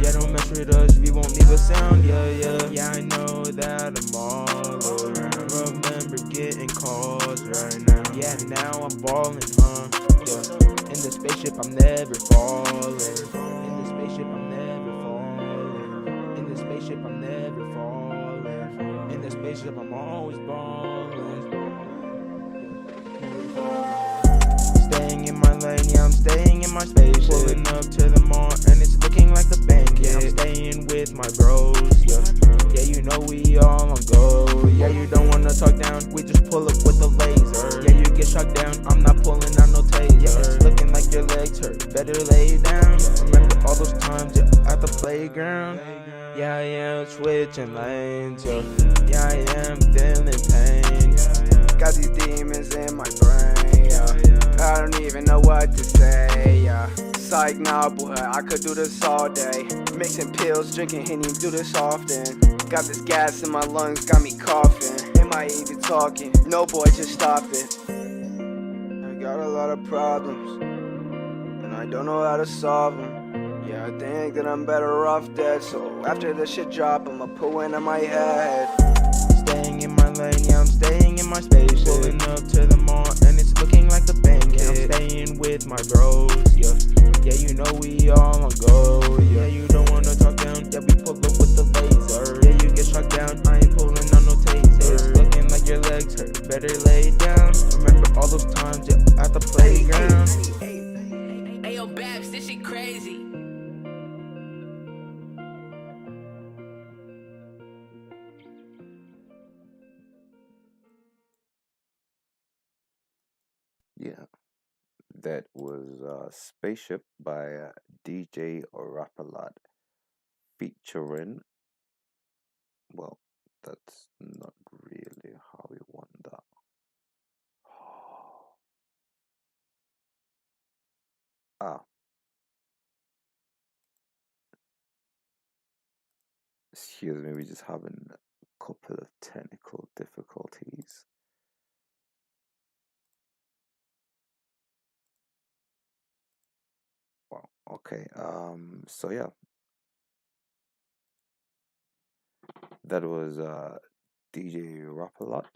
H: Yeah, don't mess with us, we won't leave a sound, yeah, I know that I'm all around. Remember getting calls right now. Yeah, now I'm balling, yeah. In the spaceship, I'm never falling. In the spaceship, I'm never falling. In the spaceship, I'm never falling. In the spaceship, I'm always balling. Staying in my lane, yeah, I'm staying in my space. Pulling up to the mall, and it's looking like a bank. Yeah, I'm staying with my bros. Yeah, yeah, you know we all on go. Yeah, you don't wanna talk down, we just pull up with the laser. Yeah, you get shot down, I'm not pulling out no taser. Yeah, it's looking like your legs hurt, better lay down. Remember all those times, yeah, at the playground. Yeah, I am switching lanes. Yeah, I am feeling pain. Got these demons in my brain. I don't even know what to say, Psych, nah, boy, I could do this all day. Mixing pills, drinking Henny, do this often. Got this gas in my lungs, got me coughing. Am I even talking? No, boy, just stop it. I got a lot of problems, and I don't know how to solve them. Yeah, I think that I'm better off dead. So after this shit drop, I'ma put one in my head. Staying in my lane, yeah, I'm staying in my space. Pulling up to the mall, and it's looking like a bank. Yeah, I'm staying with my bros. Yeah, yeah, you know we all on go. Yeah, you don't wanna talk down. Yeah, we pull up with the laser. Yeah, you get shot down. I ain't pulling on no taser. It's looking like your legs hurt. Better lay down. Remember all those times, yeah, at the playground.
J: Hey, yo, Babs, this shit crazy.
A: Yeah, that was Spaceship by DJ Rap a Lot featuring. Well, that's not really how we want that. Ah, excuse me, we're just having a couple of technical difficulties. Wow, okay. So yeah, that was DJ Rap a Lot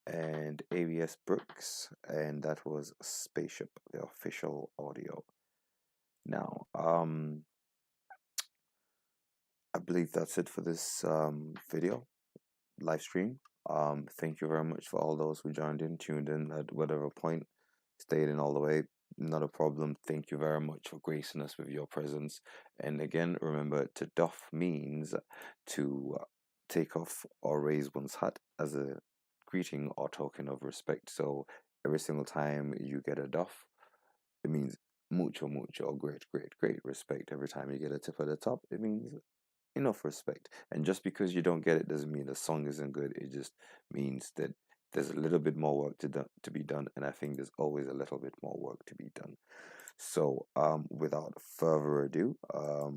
A: and ABS Brooks, and that was Spaceship, the official audio. Now, I believe that's it for this video live stream. Thank you very much for all those who joined in, tuned in at whatever point, stayed in all the way. Not a problem. Thank you very much for gracing us with your presence. And again, remember to doff means to take off or raise one's hat as a greeting or token of respect. So every single time you get a doff, it means mucho, mucho, great, great, great respect. Every time you get a tip at the top, it means enough respect. And just because you don't get it doesn't mean the song isn't good. It just means that there's a little bit more work to be done, and I think there's always a little bit more work to be done. So without further ado,